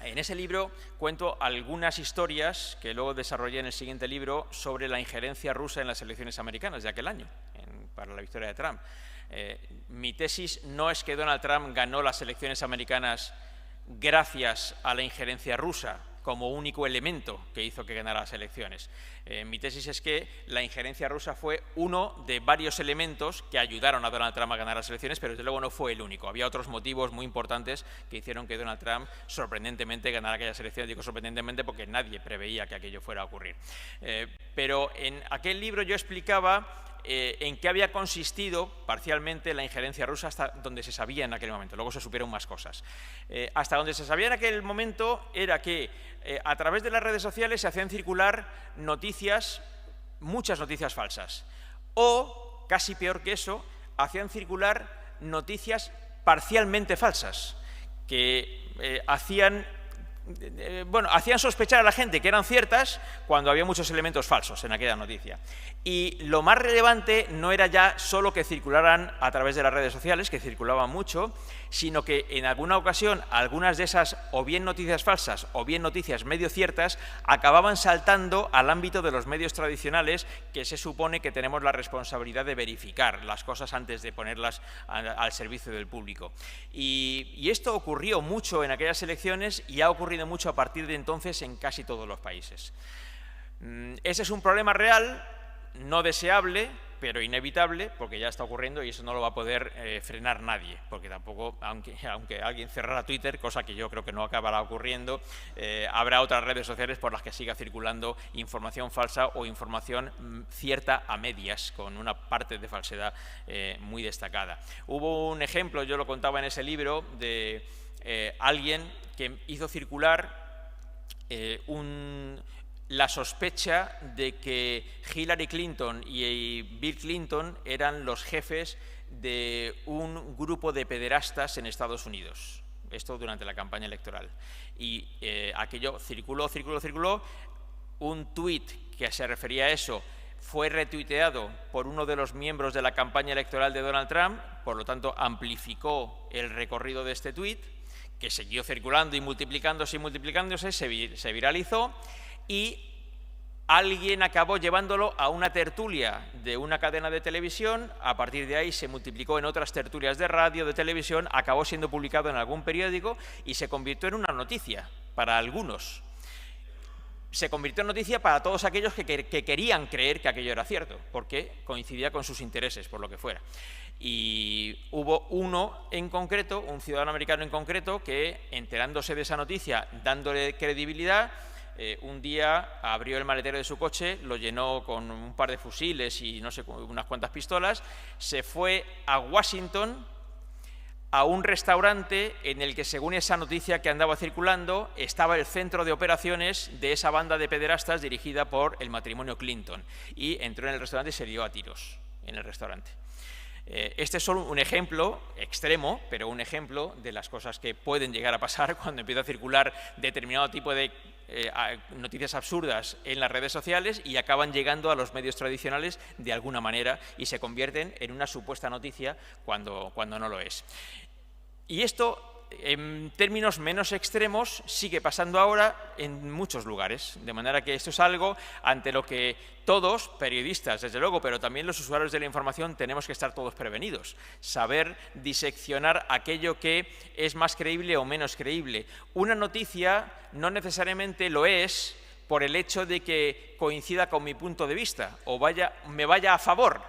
en ese libro cuento algunas historias que luego desarrollé en el siguiente libro sobre la injerencia rusa en las elecciones americanas de aquel año, para la victoria de Trump. Mi tesis no es que Donald Trump ganó las elecciones americanas gracias a la injerencia rusa como único elemento que hizo que ganara las elecciones. Mi tesis es que la injerencia rusa fue uno de varios elementos que ayudaron a Donald Trump a ganar las elecciones, pero desde luego no fue el único. Había otros motivos muy importantes que hicieron que Donald Trump sorprendentemente ganara aquellas elecciones. Digo sorprendentemente porque nadie preveía que aquello fuera a ocurrir. Pero en aquel libro yo explicaba en qué había consistido parcialmente la injerencia rusa hasta donde se sabía en aquel momento. Luego se supieron más cosas. Hasta donde se sabía en aquel momento era que a través de las redes sociales se hacían circular noticias, muchas noticias falsas. O, casi peor que eso, hacían circular noticias parcialmente falsas, que hacían sospechar a la gente que eran ciertas cuando había muchos elementos falsos en aquella noticia. Y lo más relevante no era ya solo que circularan a través de las redes sociales, que circulaban mucho, sino que en alguna ocasión algunas de esas o bien noticias falsas o bien noticias medio ciertas acababan saltando al ámbito de los medios tradicionales, que se supone que tenemos la responsabilidad de verificar las cosas antes de ponerlas al servicio del público. Y esto ocurrió mucho en aquellas elecciones y ha ocurrido mucho a partir de entonces en casi todos los países. Ese es un problema real, no deseable, pero inevitable, porque ya está ocurriendo y eso no lo va a poder frenar nadie, porque tampoco, aunque alguien cerrara Twitter, cosa que yo creo que no acabará ocurriendo, habrá otras redes sociales por las que siga circulando información falsa o información cierta a medias, con una parte de falsedad muy destacada. Hubo un ejemplo, yo lo contaba en ese libro, de alguien que hizo circular la sospecha de que Hillary Clinton y Bill Clinton eran los jefes de un grupo de pederastas en Estados Unidos. Esto durante la campaña electoral. Y aquello circuló. Un tuit que se refería a eso fue retuiteado por uno de los miembros de la campaña electoral de Donald Trump, por lo tanto amplificó el recorrido de este tuit, que siguió circulando y multiplicándose, se viralizó, y alguien acabó llevándolo a una tertulia de una cadena de televisión. A partir de ahí se multiplicó en otras tertulias de radio, de televisión, acabó siendo publicado en algún periódico y se convirtió en una noticia para algunos. Se convirtió en noticia para todos aquellos que querían creer que aquello era cierto, porque coincidía con sus intereses, por lo que fuera. Y hubo uno en concreto, un ciudadano americano en concreto, que, enterándose de esa noticia, dándole credibilidad, un día abrió el maletero de su coche, lo llenó con un par de fusiles y no sé, unas cuantas pistolas, se fue a Washington a un restaurante en el que, según esa noticia que andaba circulando, estaba el centro de operaciones de esa banda de pederastas dirigida por el matrimonio Clinton. Y entró en el restaurante y se dio a tiros en el restaurante. Este es solo un ejemplo extremo, pero un ejemplo de las cosas que pueden llegar a pasar cuando empieza a circular determinado tipo de noticias absurdas en las redes sociales y acaban llegando a los medios tradicionales de alguna manera y se convierten en una supuesta noticia cuando no lo es. Y esto, en términos menos extremos, sigue pasando ahora en muchos lugares, de manera que esto es algo ante lo que todos, periodistas desde luego, pero también los usuarios de la información, tenemos que estar todos prevenidos, saber diseccionar aquello que es más creíble o menos creíble. Una noticia no necesariamente lo es por el hecho de que coincida con mi punto de vista o me vaya a favor.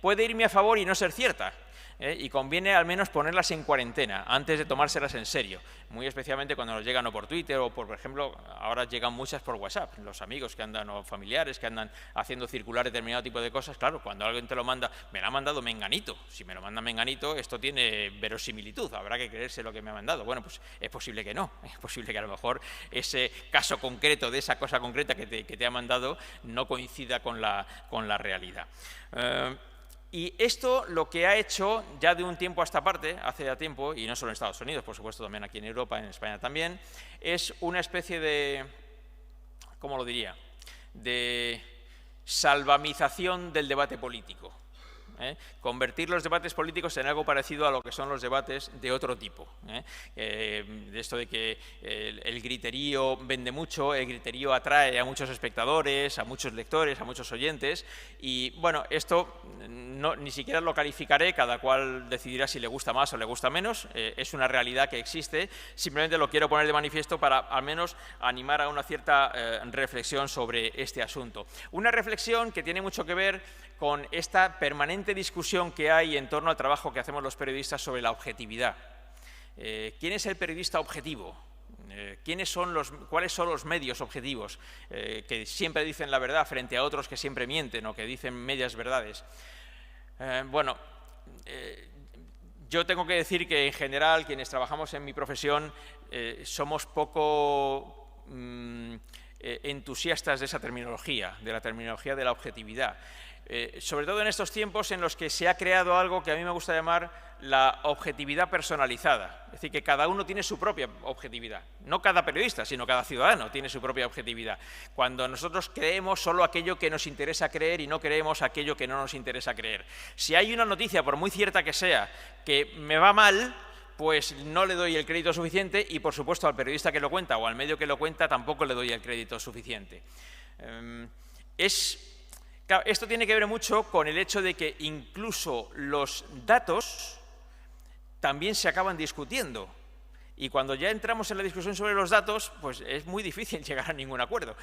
Puede irme a favor y no ser cierta. Y conviene al menos ponerlas en cuarentena antes de tomárselas en serio, muy especialmente cuando nos llegan o por Twitter o por ejemplo, ahora llegan muchas por WhatsApp, los amigos que andan o familiares que andan haciendo circular determinado tipo de cosas. Claro, cuando alguien te lo manda, me lo ha mandado Menganito, si me lo manda Menganito esto tiene verosimilitud, habrá que creerse lo que me ha mandado. Bueno, pues es posible que no, es posible que a lo mejor ese caso concreto de esa cosa concreta que te ha mandado no coincida con la realidad. Y esto lo que ha hecho ya de un tiempo a esta parte, hace ya tiempo, y no solo en Estados Unidos, por supuesto también aquí en Europa, en España también, es una especie de, ¿cómo lo diría?, de salvamización del debate político. Convertir los debates políticos en algo parecido a lo que son los debates de otro tipo. De esto de que el griterío vende mucho, el griterío atrae a muchos espectadores, a muchos lectores, a muchos oyentes, y bueno, esto ni siquiera lo calificaré, cada cual decidirá si le gusta más o le gusta menos, es una realidad que existe, simplemente lo quiero poner de manifiesto para al menos animar a una cierta reflexión sobre este asunto. Una reflexión que tiene mucho que ver con esta permanente discusión que hay en torno al trabajo que hacemos los periodistas sobre la objetividad. ¿Quién es el periodista objetivo? ¿Cuáles son los medios objetivos que siempre dicen la verdad frente a otros que siempre mienten o que dicen medias verdades? Yo tengo que decir que en general quienes trabajamos en mi profesión somos poco entusiastas de esa terminología, de la terminología de la objetividad. Sobre todo en estos tiempos en los que se ha creado algo que a mí me gusta llamar la objetividad personalizada. Es decir, que cada uno tiene su propia objetividad. No cada periodista, sino cada ciudadano tiene su propia objetividad. Cuando nosotros creemos solo aquello que nos interesa creer y no creemos aquello que no nos interesa creer. Si hay una noticia, por muy cierta que sea, que me va mal, pues no le doy el crédito suficiente y, por supuesto, al periodista que lo cuenta o al medio que lo cuenta tampoco le doy el crédito suficiente. Claro, esto tiene que ver mucho con el hecho de que incluso los datos también se acaban discutiendo. Y cuando ya entramos en la discusión sobre los datos, pues es muy difícil llegar a ningún acuerdo.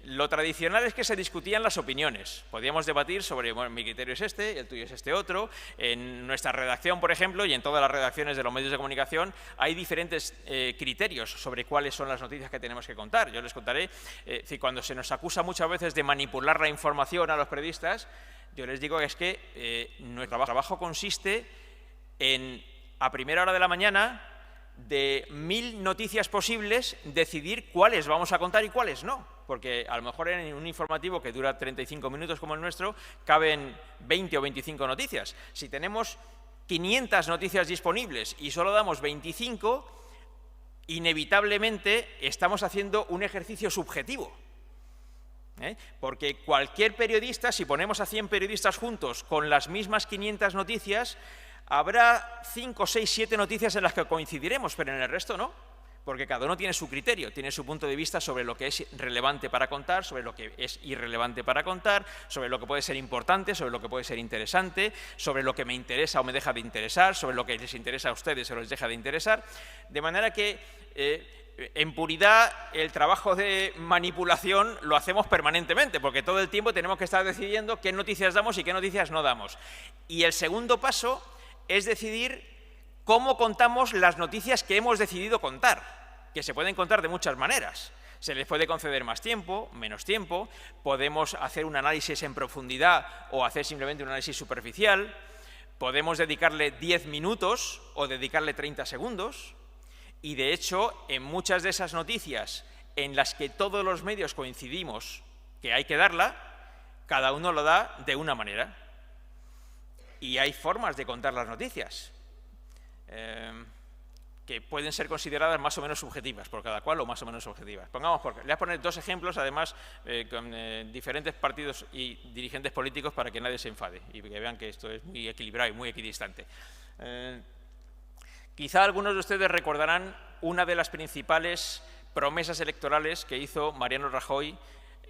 Lo tradicional es que se discutían las opiniones. Podíamos debatir sobre, bueno, mi criterio es este, el tuyo es este otro. En nuestra redacción, por ejemplo, y en todas las redacciones de los medios de comunicación, hay diferentes criterios sobre cuáles son las noticias que tenemos que contar. Yo les contaré, cuando se nos acusa muchas veces de manipular la información a los periodistas, yo les digo que es que nuestro trabajo consiste en, a primera hora de la mañana, de 1000 noticias posibles, decidir cuáles vamos a contar y cuáles no. Porque a lo mejor en un informativo que dura 35 minutos como el nuestro, caben 20 o 25 noticias. Si tenemos 500 noticias disponibles y solo damos 25, inevitablemente estamos haciendo un ejercicio subjetivo. Porque cualquier periodista, si ponemos a 100 periodistas juntos con las mismas 500 noticias, habrá 5, 6, 7 noticias en las que coincidiremos, pero en el resto no, porque cada uno tiene su criterio, tiene su punto de vista sobre lo que es relevante para contar, sobre lo que es irrelevante para contar, sobre lo que puede ser importante, sobre lo que puede ser interesante, sobre lo que me interesa o me deja de interesar, sobre lo que les interesa a ustedes o les deja de interesar, de manera que en puridad el trabajo de manipulación lo hacemos permanentemente, porque todo el tiempo tenemos que estar decidiendo qué noticias damos y qué noticias no damos. Y el segundo paso es decidir cómo contamos las noticias que hemos decidido contar, que se pueden contar de muchas maneras. Se les puede conceder más tiempo, menos tiempo, podemos hacer un análisis en profundidad o hacer simplemente un análisis superficial, podemos dedicarle 10 minutos o dedicarle 30 segundos y, de hecho, en muchas de esas noticias en las que todos los medios coincidimos que hay que darla, cada uno lo da de una manera. Y hay formas de contar las noticias que pueden ser consideradas más o menos subjetivas por cada cual o más o menos objetivas. Pongamos, le voy a poner dos ejemplos, además, con diferentes partidos y dirigentes políticos para que nadie se enfade y que vean que esto es muy equilibrado y muy equidistante. Quizá algunos de ustedes recordarán una de las principales promesas electorales que hizo Mariano Rajoy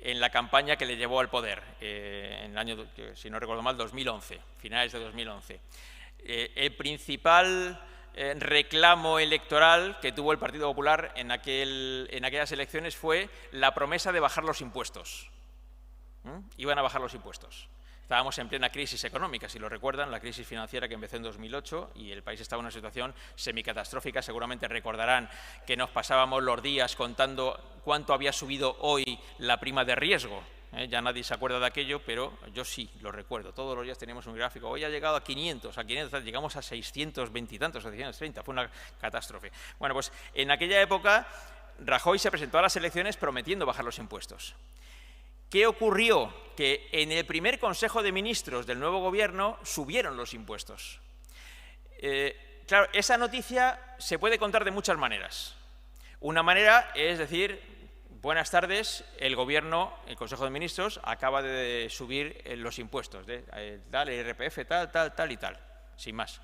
en la campaña que le llevó al poder, en el año, si no recuerdo mal, 2011, finales de 2011. El principal reclamo electoral que tuvo el Partido Popular en aquellas elecciones fue la promesa de bajar los impuestos. Iban a bajar los impuestos. Estábamos en plena crisis económica, si lo recuerdan, la crisis financiera que empezó en 2008 y el país estaba en una situación semicatastrófica. Seguramente recordarán que nos pasábamos los días contando cuánto había subido hoy la prima de riesgo. Ya nadie se acuerda de aquello, pero yo sí lo recuerdo. Todos los días teníamos un gráfico. Hoy ha llegado a 500, llegamos a 620 y tantos, a 630. Fue una catástrofe. Bueno, pues en aquella época Rajoy se presentó a las elecciones prometiendo bajar los impuestos. ¿Qué ocurrió? Que en el primer Consejo de Ministros del nuevo Gobierno subieron los impuestos. Claro, esa noticia se puede contar de muchas maneras. Una manera es decir, buenas tardes, el Gobierno, el Consejo de Ministros, acaba de subir los impuestos, tal, el IRPF, tal y tal, sin más.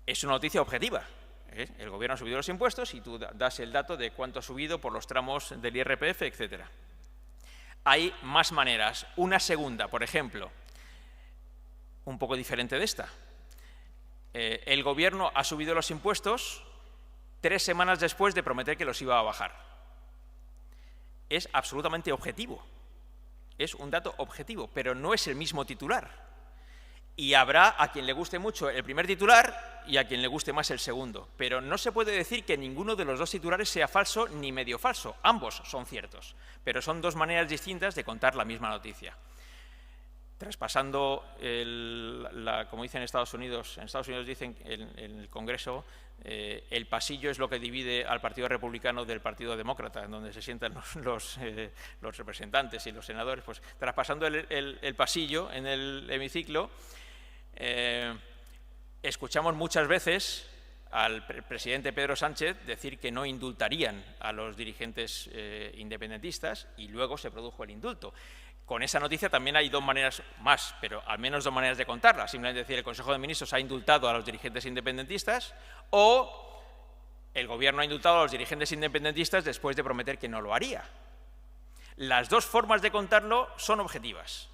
Es una noticia objetiva. El Gobierno ha subido los impuestos y tú das el dato de cuánto ha subido por los tramos del IRPF, etcétera. Hay más maneras. Una segunda, por ejemplo, un poco diferente de esta. El Gobierno ha subido los impuestos 3 semanas después de prometer que los iba a bajar. Es absolutamente objetivo. Es un dato objetivo, pero no es el mismo titular. Y habrá a quien le guste mucho el primer titular y a quien le guste más el segundo. Pero no se puede decir que ninguno de los dos titulares sea falso ni medio falso. Ambos son ciertos, pero son dos maneras distintas de contar la misma noticia. Traspasando, como dicen en Estados Unidos dicen en el Congreso, el pasillo es lo que divide al Partido Republicano del Partido Demócrata, en donde se sientan los representantes y los senadores. Pues traspasando el pasillo en el hemiciclo, escuchamos muchas veces al presidente Pedro Sánchez decir que no indultarían a los dirigentes independentistas y luego se produjo el indulto. Con esa noticia también hay dos maneras más, pero al menos dos maneras de contarla. Simplemente decir el Consejo de Ministros ha indultado a los dirigentes independentistas o el Gobierno ha indultado a los dirigentes independentistas después de prometer que no lo haría. Las dos formas de contarlo son objetivas.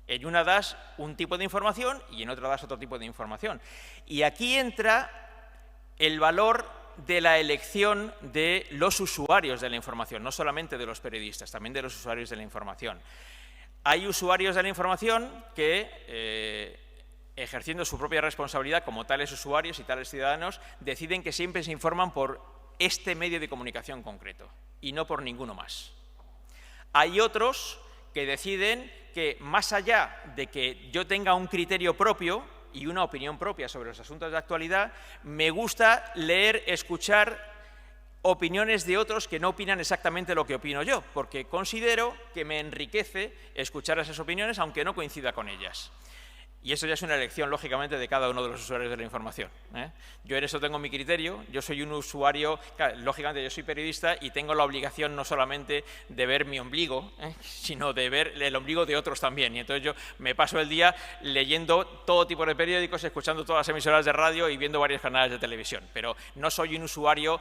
En una das un tipo de información y en otra das otro tipo de información. Y aquí entra el valor de la elección de los usuarios de la información, no solamente de los periodistas, también de los usuarios de la información. Hay usuarios de la información que, ejerciendo su propia responsabilidad como tales usuarios y tales ciudadanos, deciden que siempre se informan por este medio de comunicación concreto y no por ninguno más. Hay otros que deciden que, más allá de que yo tenga un criterio propio y una opinión propia sobre los asuntos de actualidad, me gusta leer, escuchar opiniones de otros que no opinan exactamente lo que opino yo, porque considero que me enriquece escuchar esas opiniones, aunque no coincida con ellas. Y eso ya es una elección, lógicamente, de cada uno de los usuarios de la información. Yo en eso tengo mi criterio, yo soy un usuario, claro, lógicamente yo soy periodista y tengo la obligación no solamente de ver mi ombligo, sino de ver el ombligo de otros también. Y entonces yo me paso el día leyendo todo tipo de periódicos, escuchando todas las emisoras de radio y viendo varios canales de televisión. Pero no soy un usuario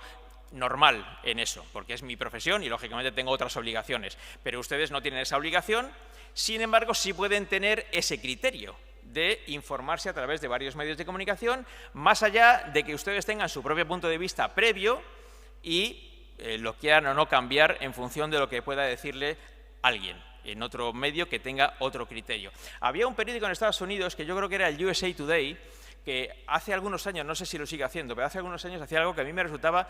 normal en eso, porque es mi profesión y lógicamente tengo otras obligaciones. Pero ustedes no tienen esa obligación, sin embargo sí pueden tener ese criterio de informarse a través de varios medios de comunicación, más allá de que ustedes tengan su propio punto de vista previo y lo quieran o no cambiar en función de lo que pueda decirle alguien en otro medio que tenga otro criterio. Había un periódico en Estados Unidos que yo creo que era el USA Today, que hace algunos años, no sé si lo sigue haciendo, pero hace algunos años hacía algo que a mí me resultaba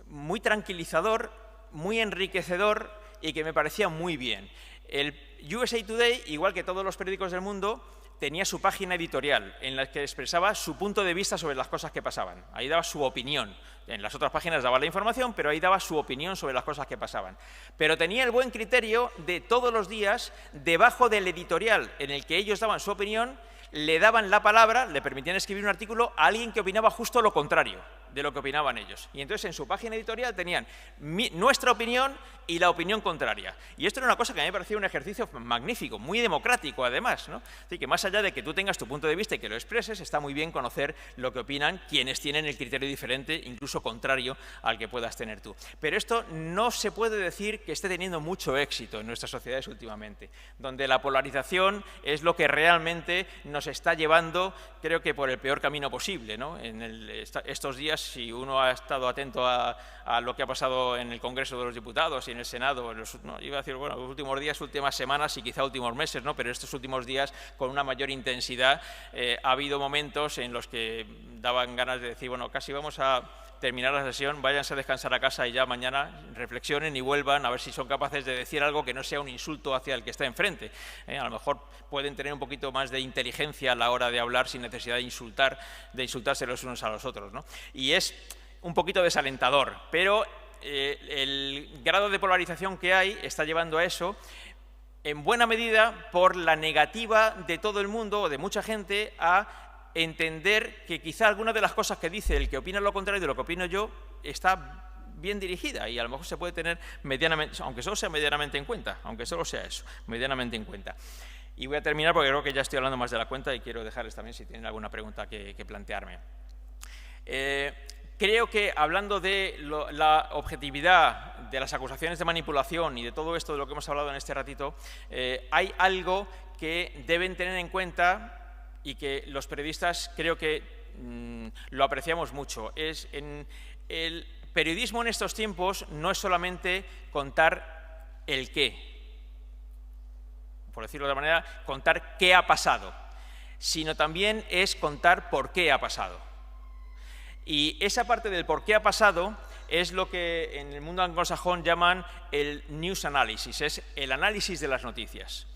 muy tranquilizador, muy enriquecedor y que me parecía muy bien. El USA Today, igual que todos los periódicos del mundo, tenía su página editorial en la que expresaba su punto de vista sobre las cosas que pasaban. Ahí daba su opinión. En las otras páginas daba la información, pero ahí daba su opinión sobre las cosas que pasaban. Pero tenía el buen criterio de todos los días, debajo del editorial en el que ellos daban su opinión, le daban la palabra, le permitían escribir un artículo a alguien que opinaba justo lo contrario de lo que opinaban ellos. Y entonces en su página editorial tenían nuestra opinión y la opinión contraria. Y esto era una cosa que a mí me parecía un ejercicio magnífico, muy democrático además, ¿no? Así que más allá de que tú tengas tu punto de vista y que lo expreses, está muy bien conocer lo que opinan quienes tienen el criterio diferente, incluso contrario al que puedas tener tú. Pero esto no se puede decir que esté teniendo mucho éxito en nuestras sociedades últimamente, donde la polarización es lo que realmente nos está llevando, creo que por el peor camino posible, ¿no? Estos días, si uno ha estado atento a lo que ha pasado en el Congreso de los Diputados y en el Senado, iba a decir, bueno, los últimos días, últimas semanas y quizá últimos meses, ¿no? Pero estos últimos días, con una mayor intensidad, ha habido momentos en los que daban ganas de decir, bueno, casi vamos a terminar la sesión, váyanse a descansar a casa y ya mañana reflexionen y vuelvan a ver si son capaces de decir algo que no sea un insulto hacia el que está enfrente. A lo mejor pueden tener un poquito más de inteligencia a la hora de hablar sin necesidad de insultarse los unos a los otros, ¿no? Y es un poquito desalentador, pero el grado de polarización que hay está llevando a eso, en buena medida por la negativa de todo el mundo o de mucha gente a entender que quizá alguna de las cosas que dice el que opina lo contrario de lo que opino yo está bien dirigida y a lo mejor se puede tener medianamente, aunque solo sea medianamente en cuenta, aunque solo sea eso, medianamente en cuenta. Y voy a terminar porque creo que ya estoy hablando más de la cuenta y quiero dejarles también si tienen alguna pregunta que plantearme. Creo que hablando de la objetividad de las acusaciones de manipulación y de todo esto de lo que hemos hablado en este ratito, hay algo que deben tener en cuenta y que los periodistas creo que lo apreciamos mucho. El periodismo en estos tiempos no es solamente contar el qué, por decirlo de otra manera, contar qué ha pasado, sino también es contar por qué ha pasado. Y esa parte del por qué ha pasado es lo que en el mundo anglosajón llaman el news analysis, es el análisis de las noticias.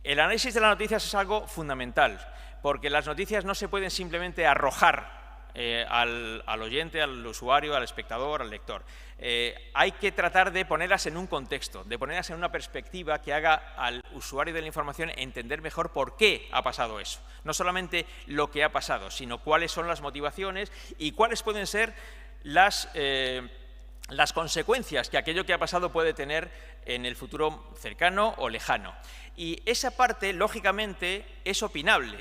El análisis de las noticias es algo fundamental, porque las noticias no se pueden simplemente arrojar al oyente, al usuario, al espectador, al lector. Hay que tratar de ponerlas en un contexto, de ponerlas en una perspectiva que haga al usuario de la información entender mejor por qué ha pasado eso. No solamente lo que ha pasado, sino cuáles son las motivaciones y cuáles pueden ser las consecuencias que aquello que ha pasado puede tener en el futuro cercano o lejano. Y esa parte, lógicamente, es opinable.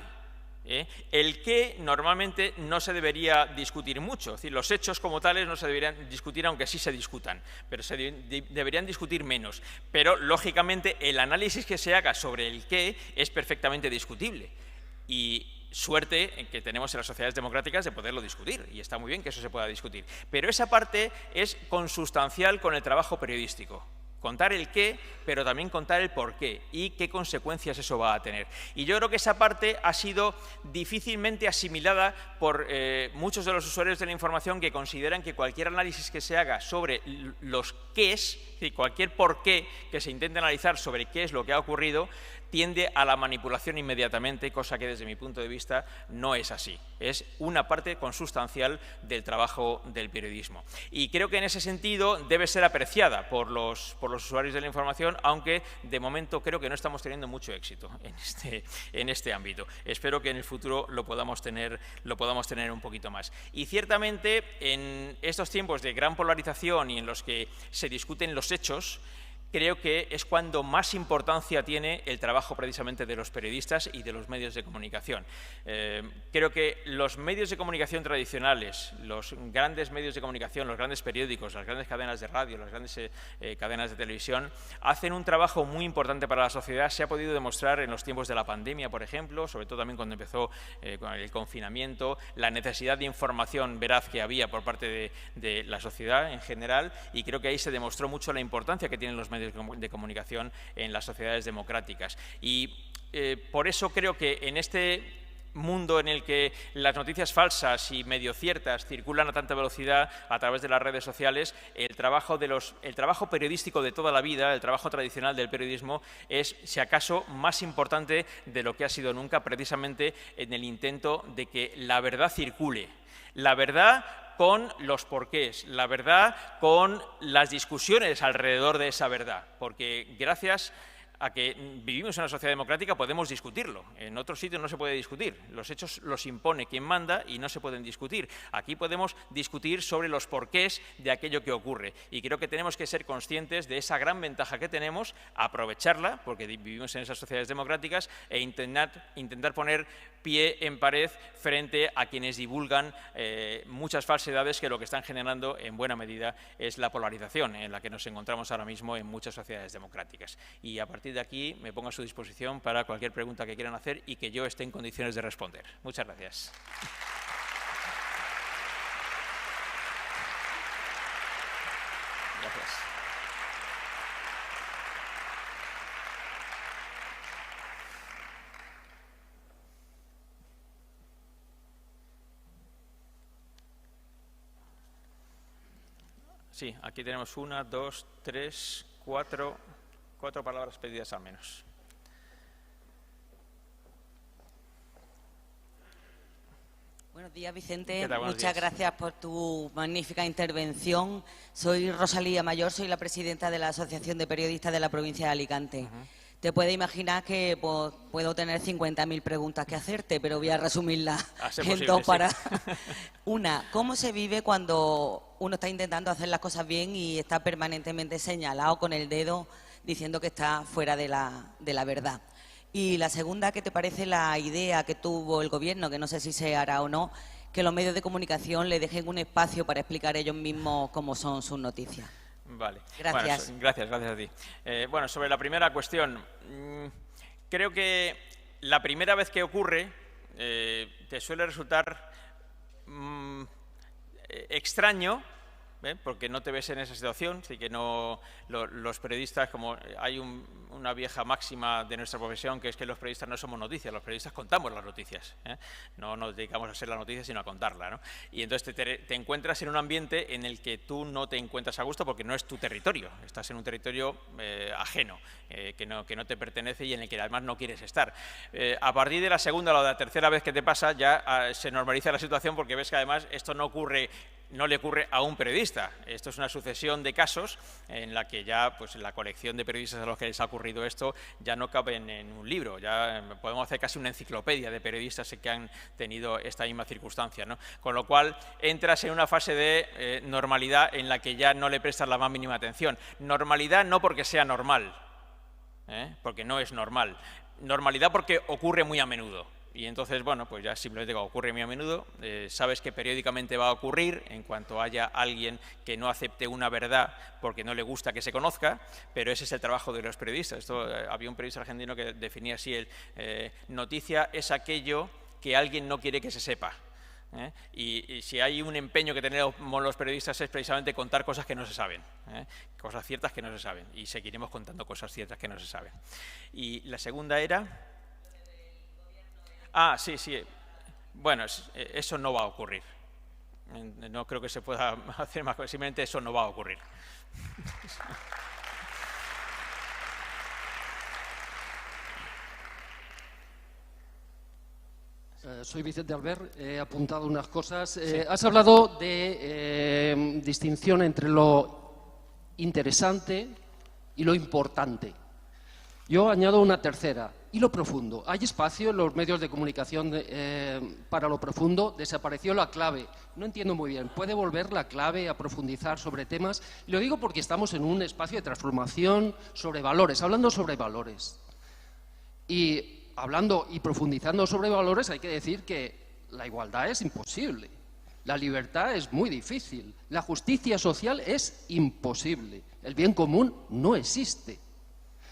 El qué normalmente no se debería discutir mucho, es decir, los hechos como tales no se deberían discutir, aunque sí se discutan, pero se deberían discutir menos. Pero, lógicamente, el análisis que se haga sobre el qué es perfectamente discutible. Y suerte en que tenemos en las sociedades democráticas de poderlo discutir, y está muy bien que eso se pueda discutir. Pero esa parte es consustancial con el trabajo periodístico. Contar el qué, pero también contar el por qué y qué consecuencias eso va a tener. Y yo creo que esa parte ha sido difícilmente asimilada por muchos de los usuarios de la información que consideran que cualquier análisis que se haga sobre los qués, es decir, cualquier por qué que se intente analizar sobre qué es lo que ha ocurrido, tiende a la manipulación inmediatamente, cosa que desde mi punto de vista no es así. Es una parte consustancial del trabajo del periodismo. Y creo que en ese sentido debe ser apreciada por los usuarios de la información, aunque de momento creo que no estamos teniendo mucho éxito en este ámbito. Espero que en el futuro lo podamos tener un poquito más. Y ciertamente en estos tiempos de gran polarización y en los que se discuten los hechos, creo que es cuando más importancia tiene el trabajo precisamente de los periodistas y de los medios de comunicación. Creo que los medios de comunicación tradicionales, los grandes medios de comunicación, los grandes periódicos, las grandes cadenas de radio, las grandes cadenas de televisión, hacen un trabajo muy importante para la sociedad. Se ha podido demostrar en los tiempos de la pandemia, por ejemplo, sobre todo también cuando empezó con el confinamiento, la necesidad de información veraz que había por parte de la sociedad en general, y creo que ahí se demostró mucho la importancia que tienen los medios de comunicación en las sociedades democráticas. Y por eso creo que en este mundo en el que las noticias falsas y medio ciertas circulan a tanta velocidad a través de las redes sociales, el trabajo periodístico de toda la vida, el trabajo tradicional del periodismo, es, si acaso, más importante de lo que ha sido nunca, precisamente en el intento de que la verdad circule. La verdad con los porqués, la verdad con las discusiones alrededor de esa verdad, porque gracias a que vivimos en una sociedad democrática podemos discutirlo. En otros sitios no se puede discutir. Los hechos los impone quien manda y no se pueden discutir. Aquí podemos discutir sobre los porqués de aquello que ocurre. Y creo que tenemos que ser conscientes de esa gran ventaja que tenemos, aprovecharla, porque vivimos en esas sociedades democráticas, e intentar poner pie en pared frente a quienes divulgan muchas falsedades que lo que están generando en buena medida es la polarización en la que nos encontramos ahora mismo en muchas sociedades democráticas. Y a partir de aquí me pongo a su disposición para cualquier pregunta que quieran hacer y que yo esté en condiciones de responder. Muchas gracias. Gracias. Sí, aquí tenemos 1, 2, 3, 4 palabras pedidas al menos. Buenos días, Vicente. ¿Qué tal? Buenos Muchas días. gracias por tu magnífica intervención. Soy Rosalía Mayor, soy la presidenta de la Asociación de Periodistas de la provincia de Alicante. Te puedes imaginar que pues, puedo tener 50.000 preguntas que hacerte, pero voy a resumirlas en dos para... Una, ¿cómo se vive cuando uno está intentando hacer las cosas bien y está permanentemente señalado con el dedo diciendo que está fuera de la verdad? Y la segunda, ¿qué te parece la idea que tuvo el Gobierno, que no sé si se hará o no, que los medios de comunicación le dejen un espacio para explicar ellos mismos cómo son sus noticias? Vale. Gracias. Bueno, gracias a ti. Bueno, sobre la primera cuestión, creo que la primera vez que ocurre te suele resultar extraño, porque no te ves en esa situación, así que no los periodistas, como hay una vieja máxima de nuestra profesión, que es que los periodistas no somos noticias, los periodistas contamos las noticias, no nos dedicamos a ser la noticia sino a contarla, ¿no? Y entonces te encuentras en un ambiente en el que tú no te encuentras a gusto porque no es tu territorio, estás en un territorio ajeno, que no te pertenece y en el que además no quieres estar. A partir de la segunda o la tercera vez que te pasa ya se normaliza la situación, porque ves que además esto no le ocurre a un periodista. Esto es una sucesión de casos en la que ya pues, la colección de periodistas a los que les ha ocurrido esto ya no caben en un libro. Ya podemos hacer casi una enciclopedia de periodistas que han tenido esta misma circunstancia, ¿no? Con lo cual entras en una fase de normalidad en la que ya no le prestas la más mínima atención. Normalidad no porque sea normal, porque no es normal. Normalidad porque ocurre muy a menudo. Y entonces, bueno, pues ya simplemente ocurre muy a menudo, sabes que periódicamente va a ocurrir en cuanto haya alguien que no acepte una verdad porque no le gusta que se conozca, pero ese es el trabajo de los periodistas. Había un periodista argentino que definía así noticia es aquello que alguien no quiere que se sepa. Y si hay un empeño que tenemos los periodistas es precisamente contar cosas que no se saben, cosas ciertas que no se saben, y seguiremos contando cosas ciertas que no se saben. Y la segunda era... Ah, sí. Bueno, eso no va a ocurrir. No creo que se pueda hacer más. Simplemente eso no va a ocurrir. Soy Vicente Albert, he apuntado unas cosas. Sí. Has hablado de distinción entre lo interesante y lo importante. Yo añado una tercera, y lo profundo. ¿Hay espacio en los medios de comunicación para lo profundo? Desapareció la clave. No entiendo muy bien. ¿Puede volver la clave a profundizar sobre temas? Y lo digo porque estamos en un espacio de transformación sobre valores, hablando sobre valores. Y hablando y profundizando sobre valores, hay que decir que la igualdad es imposible. La libertad es muy difícil. La justicia social es imposible. El bien común no existe.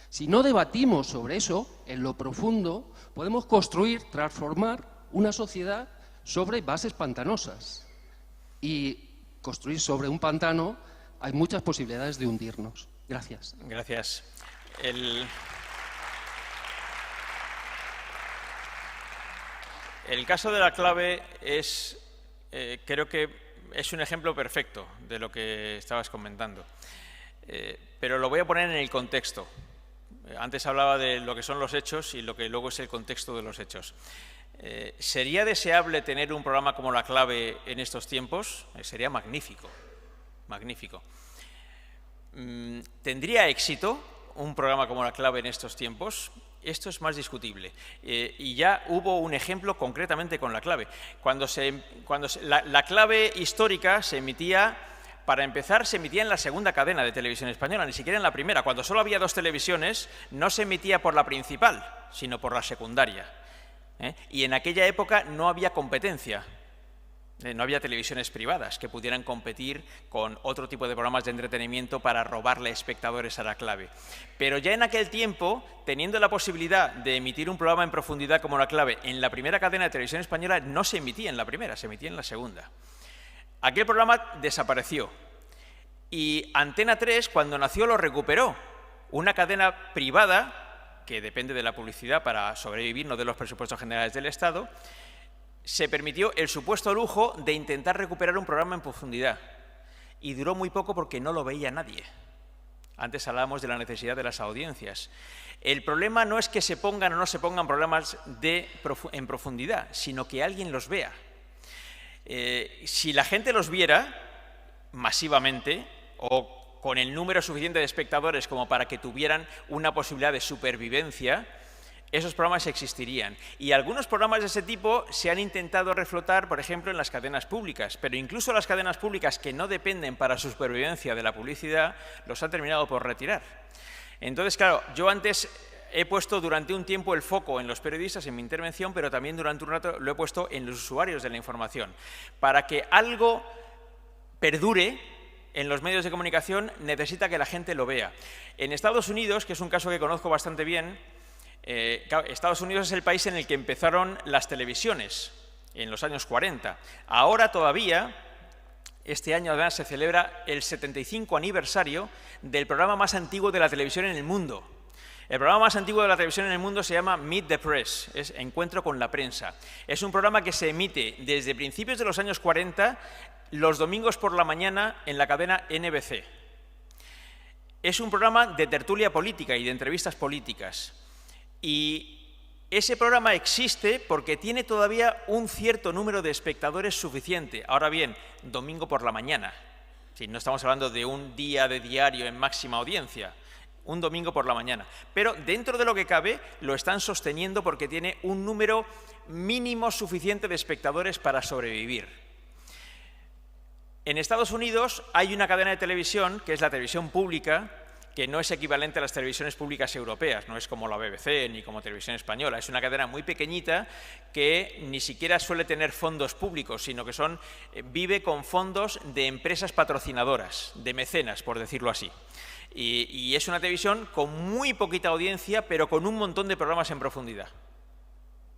Si no debatimos sobre eso, en lo profundo, podemos construir, transformar una sociedad sobre bases pantanosas. Y construir sobre un pantano hay muchas posibilidades de hundirnos. Gracias. Gracias. El caso de la clave es, creo que es un ejemplo perfecto de lo que estabas comentando, pero lo voy a poner en el contexto. Antes hablaba de lo que son los hechos y lo que luego es el contexto de los hechos. ¿Sería deseable tener un programa como La Clave en estos tiempos? Sería magnífico, magnífico. ¿Tendría éxito un programa como La Clave en estos tiempos? Esto es más discutible. Y ya hubo un ejemplo concretamente con La Clave. La Clave histórica se emitía, para empezar, se emitía en la segunda cadena de televisión española, ni siquiera en la primera. Cuando solo había 2 televisiones, no se emitía por la principal, sino por la secundaria. Y en aquella época no había competencia. No había televisiones privadas que pudieran competir con otro tipo de programas de entretenimiento para robarle espectadores a La Clave. Pero ya en aquel tiempo, teniendo la posibilidad de emitir un programa en profundidad como La Clave en la primera cadena de televisión española, no se emitía en la primera, se emitía en la segunda. Aquel programa desapareció y Antena 3, cuando nació, lo recuperó. Una cadena privada, que depende de la publicidad para sobrevivir, no de los presupuestos generales del Estado, se permitió el supuesto lujo de intentar recuperar un programa en profundidad. Y duró muy poco porque no lo veía nadie. Antes hablábamos de la necesidad de las audiencias. El problema no es que se pongan o no se pongan programas en profundidad, sino que alguien los vea. Si la gente los viera masivamente o con el número suficiente de espectadores como para que tuvieran una posibilidad de supervivencia, esos programas existirían. Y algunos programas de ese tipo se han intentado reflotar, por ejemplo, en las cadenas públicas, pero incluso las cadenas públicas que no dependen para su supervivencia de la publicidad, los han terminado por retirar. Entonces, claro, yo antes he puesto durante un tiempo el foco en los periodistas en mi intervención, pero también durante un rato lo he puesto en los usuarios de la información. Para que algo perdure en los medios de comunicación, necesita que la gente lo vea. En Estados Unidos, que es un caso que conozco bastante bien, Estados Unidos es el país en el que empezaron las televisiones, en los años 40. Ahora todavía, este año además se celebra el 75 aniversario del programa más antiguo de la televisión en el mundo. El programa más antiguo de la televisión en el mundo se llama Meet the Press, es Encuentro con la Prensa. Es un programa que se emite desde principios de los años 40, los domingos por la mañana en la cadena NBC. Es un programa de tertulia política y de entrevistas políticas. Y ese programa existe porque tiene todavía un cierto número de espectadores suficiente. Ahora bien, domingo por la mañana. Sí, no estamos hablando de un día de diario en máxima audiencia, un domingo por la mañana. Pero dentro de lo que cabe, lo están sosteniendo porque tiene un número mínimo suficiente de espectadores para sobrevivir. En Estados Unidos hay una cadena de televisión, que es la televisión pública, que no es equivalente a las televisiones públicas europeas, no es como la BBC ni como Televisión Española. Es una cadena muy pequeñita que ni siquiera suele tener fondos públicos, sino que vive con fondos de empresas patrocinadoras, de mecenas, por decirlo así. Y es una televisión con muy poquita audiencia, pero con un montón de programas en profundidad,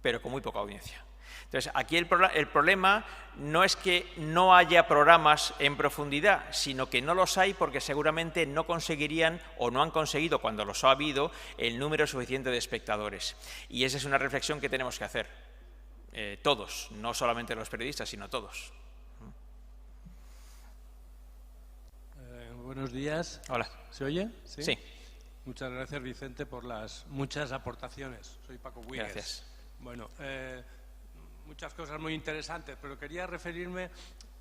pero con muy poca audiencia. Entonces, aquí el problema no es que no haya programas en profundidad, sino que no los hay porque seguramente no conseguirían o no han conseguido, cuando los ha habido, el número suficiente de espectadores. Y esa es una reflexión que tenemos que hacer, todos, no solamente los periodistas, sino todos. Buenos días. Hola. ¿Se oye? Sí. Muchas gracias, Vicente, por las muchas aportaciones. Soy Paco Huigues. Gracias. Bueno, muchas cosas muy interesantes, pero quería referirme,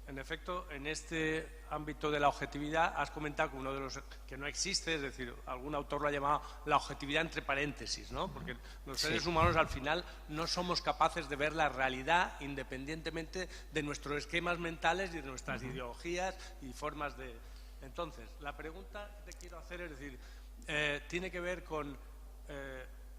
en efecto, en este ámbito de la objetividad. Has comentado que uno de los que no existe, es decir, algún autor lo ha llamado la objetividad entre paréntesis, ¿no? Porque los seres humanos al final no somos capaces de ver la realidad independientemente de nuestros esquemas mentales y de nuestras ideologías y formas de... Entonces, la pregunta que te quiero hacer es decir, tiene que ver con...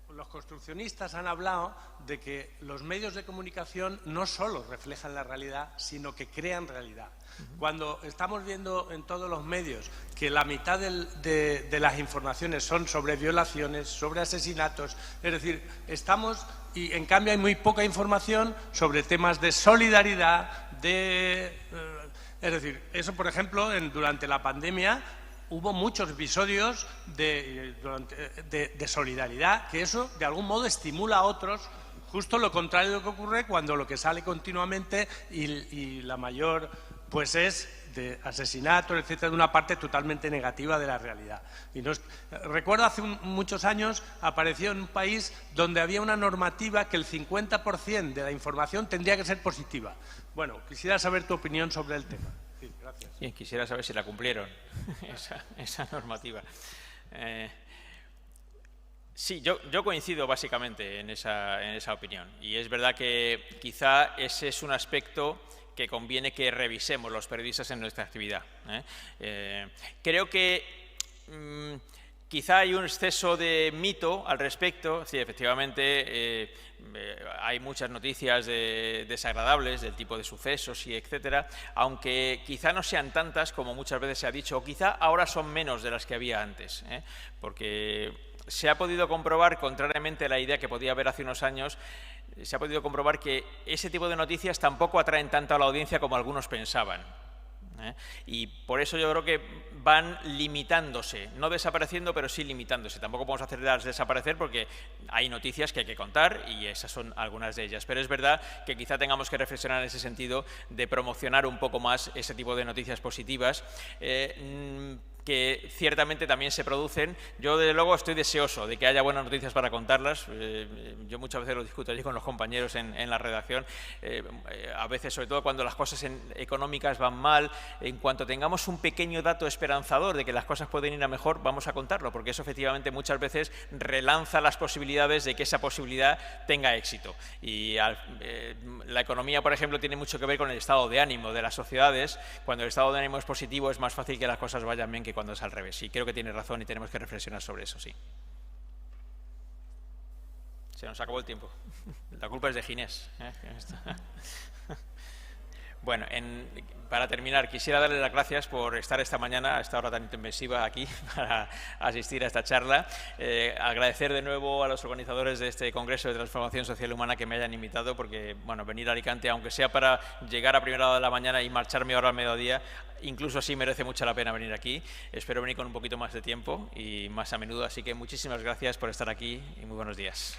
los construccionistas han hablado de que los medios de comunicación no solo reflejan la realidad, sino que crean realidad. Cuando estamos viendo en todos los medios que la mitad de las informaciones son sobre violaciones, sobre asesinatos, es decir, y en cambio hay muy poca información sobre temas de solidaridad, es decir, eso por ejemplo, durante la pandemia, hubo muchos episodios de solidaridad, que eso de algún modo estimula a otros justo lo contrario de lo que ocurre cuando lo que sale continuamente y la mayor pues es de asesinatos, etcétera, de una parte totalmente negativa de la realidad. Recuerdo hace muchos años apareció en un país donde había una normativa que el 50% de la información tendría que ser positiva. Bueno, quisiera saber tu opinión sobre el tema. Sí, gracias. Sí, quisiera saber si la cumplieron, esa normativa. Sí, yo coincido básicamente en esa opinión. Y es verdad que quizá ese es un aspecto que conviene que revisemos los periodistas en nuestra actividad. Creo que quizá hay un exceso de mito al respecto. Sí, efectivamente, hay muchas noticias desagradables del tipo de sucesos y etcétera, aunque quizá no sean tantas como muchas veces se ha dicho, o quizá ahora son menos de las que había antes, porque se ha podido comprobar, contrariamente a la idea que podía haber hace unos años, se ha podido comprobar que ese tipo de noticias tampoco atraen tanto a la audiencia como algunos pensaban. Y por eso yo creo que van limitándose, no desapareciendo, pero sí limitándose. Tampoco podemos hacerlas desaparecer porque hay noticias que hay que contar y esas son algunas de ellas. Pero es verdad que quizá tengamos que reflexionar en ese sentido de promocionar un poco más ese tipo de noticias positivas, que ciertamente también se producen. Yo, desde luego, estoy deseoso de que haya buenas noticias para contarlas. Yo muchas veces lo discuto allí con los compañeros en la redacción. A veces, sobre todo cuando las cosas económicas van mal, en cuanto tengamos un pequeño dato esperanzador de que las cosas pueden ir a mejor, vamos a contarlo, porque eso efectivamente muchas veces relanza las posibilidades de que esa posibilidad tenga éxito. Y la economía, por ejemplo, tiene mucho que ver con el estado de ánimo de las sociedades. Cuando el estado de ánimo es positivo, es más fácil que las cosas vayan bien que cuando es al revés. Y creo que tiene razón y tenemos que reflexionar sobre eso, sí. Se nos acabó el tiempo. La culpa es de Ginés. Bueno, para terminar, quisiera darle las gracias por estar esta mañana a esta hora tan intempestiva aquí para asistir a esta charla. Agradecer de nuevo a los organizadores de este Congreso de Transformación Social Humana que me hayan invitado, porque bueno, venir a Alicante, aunque sea para llegar a primera hora de la mañana y marcharme ahora al mediodía, incluso así merece mucho la pena venir aquí. Espero venir con un poquito más de tiempo y más a menudo, así que muchísimas gracias por estar aquí y muy buenos días.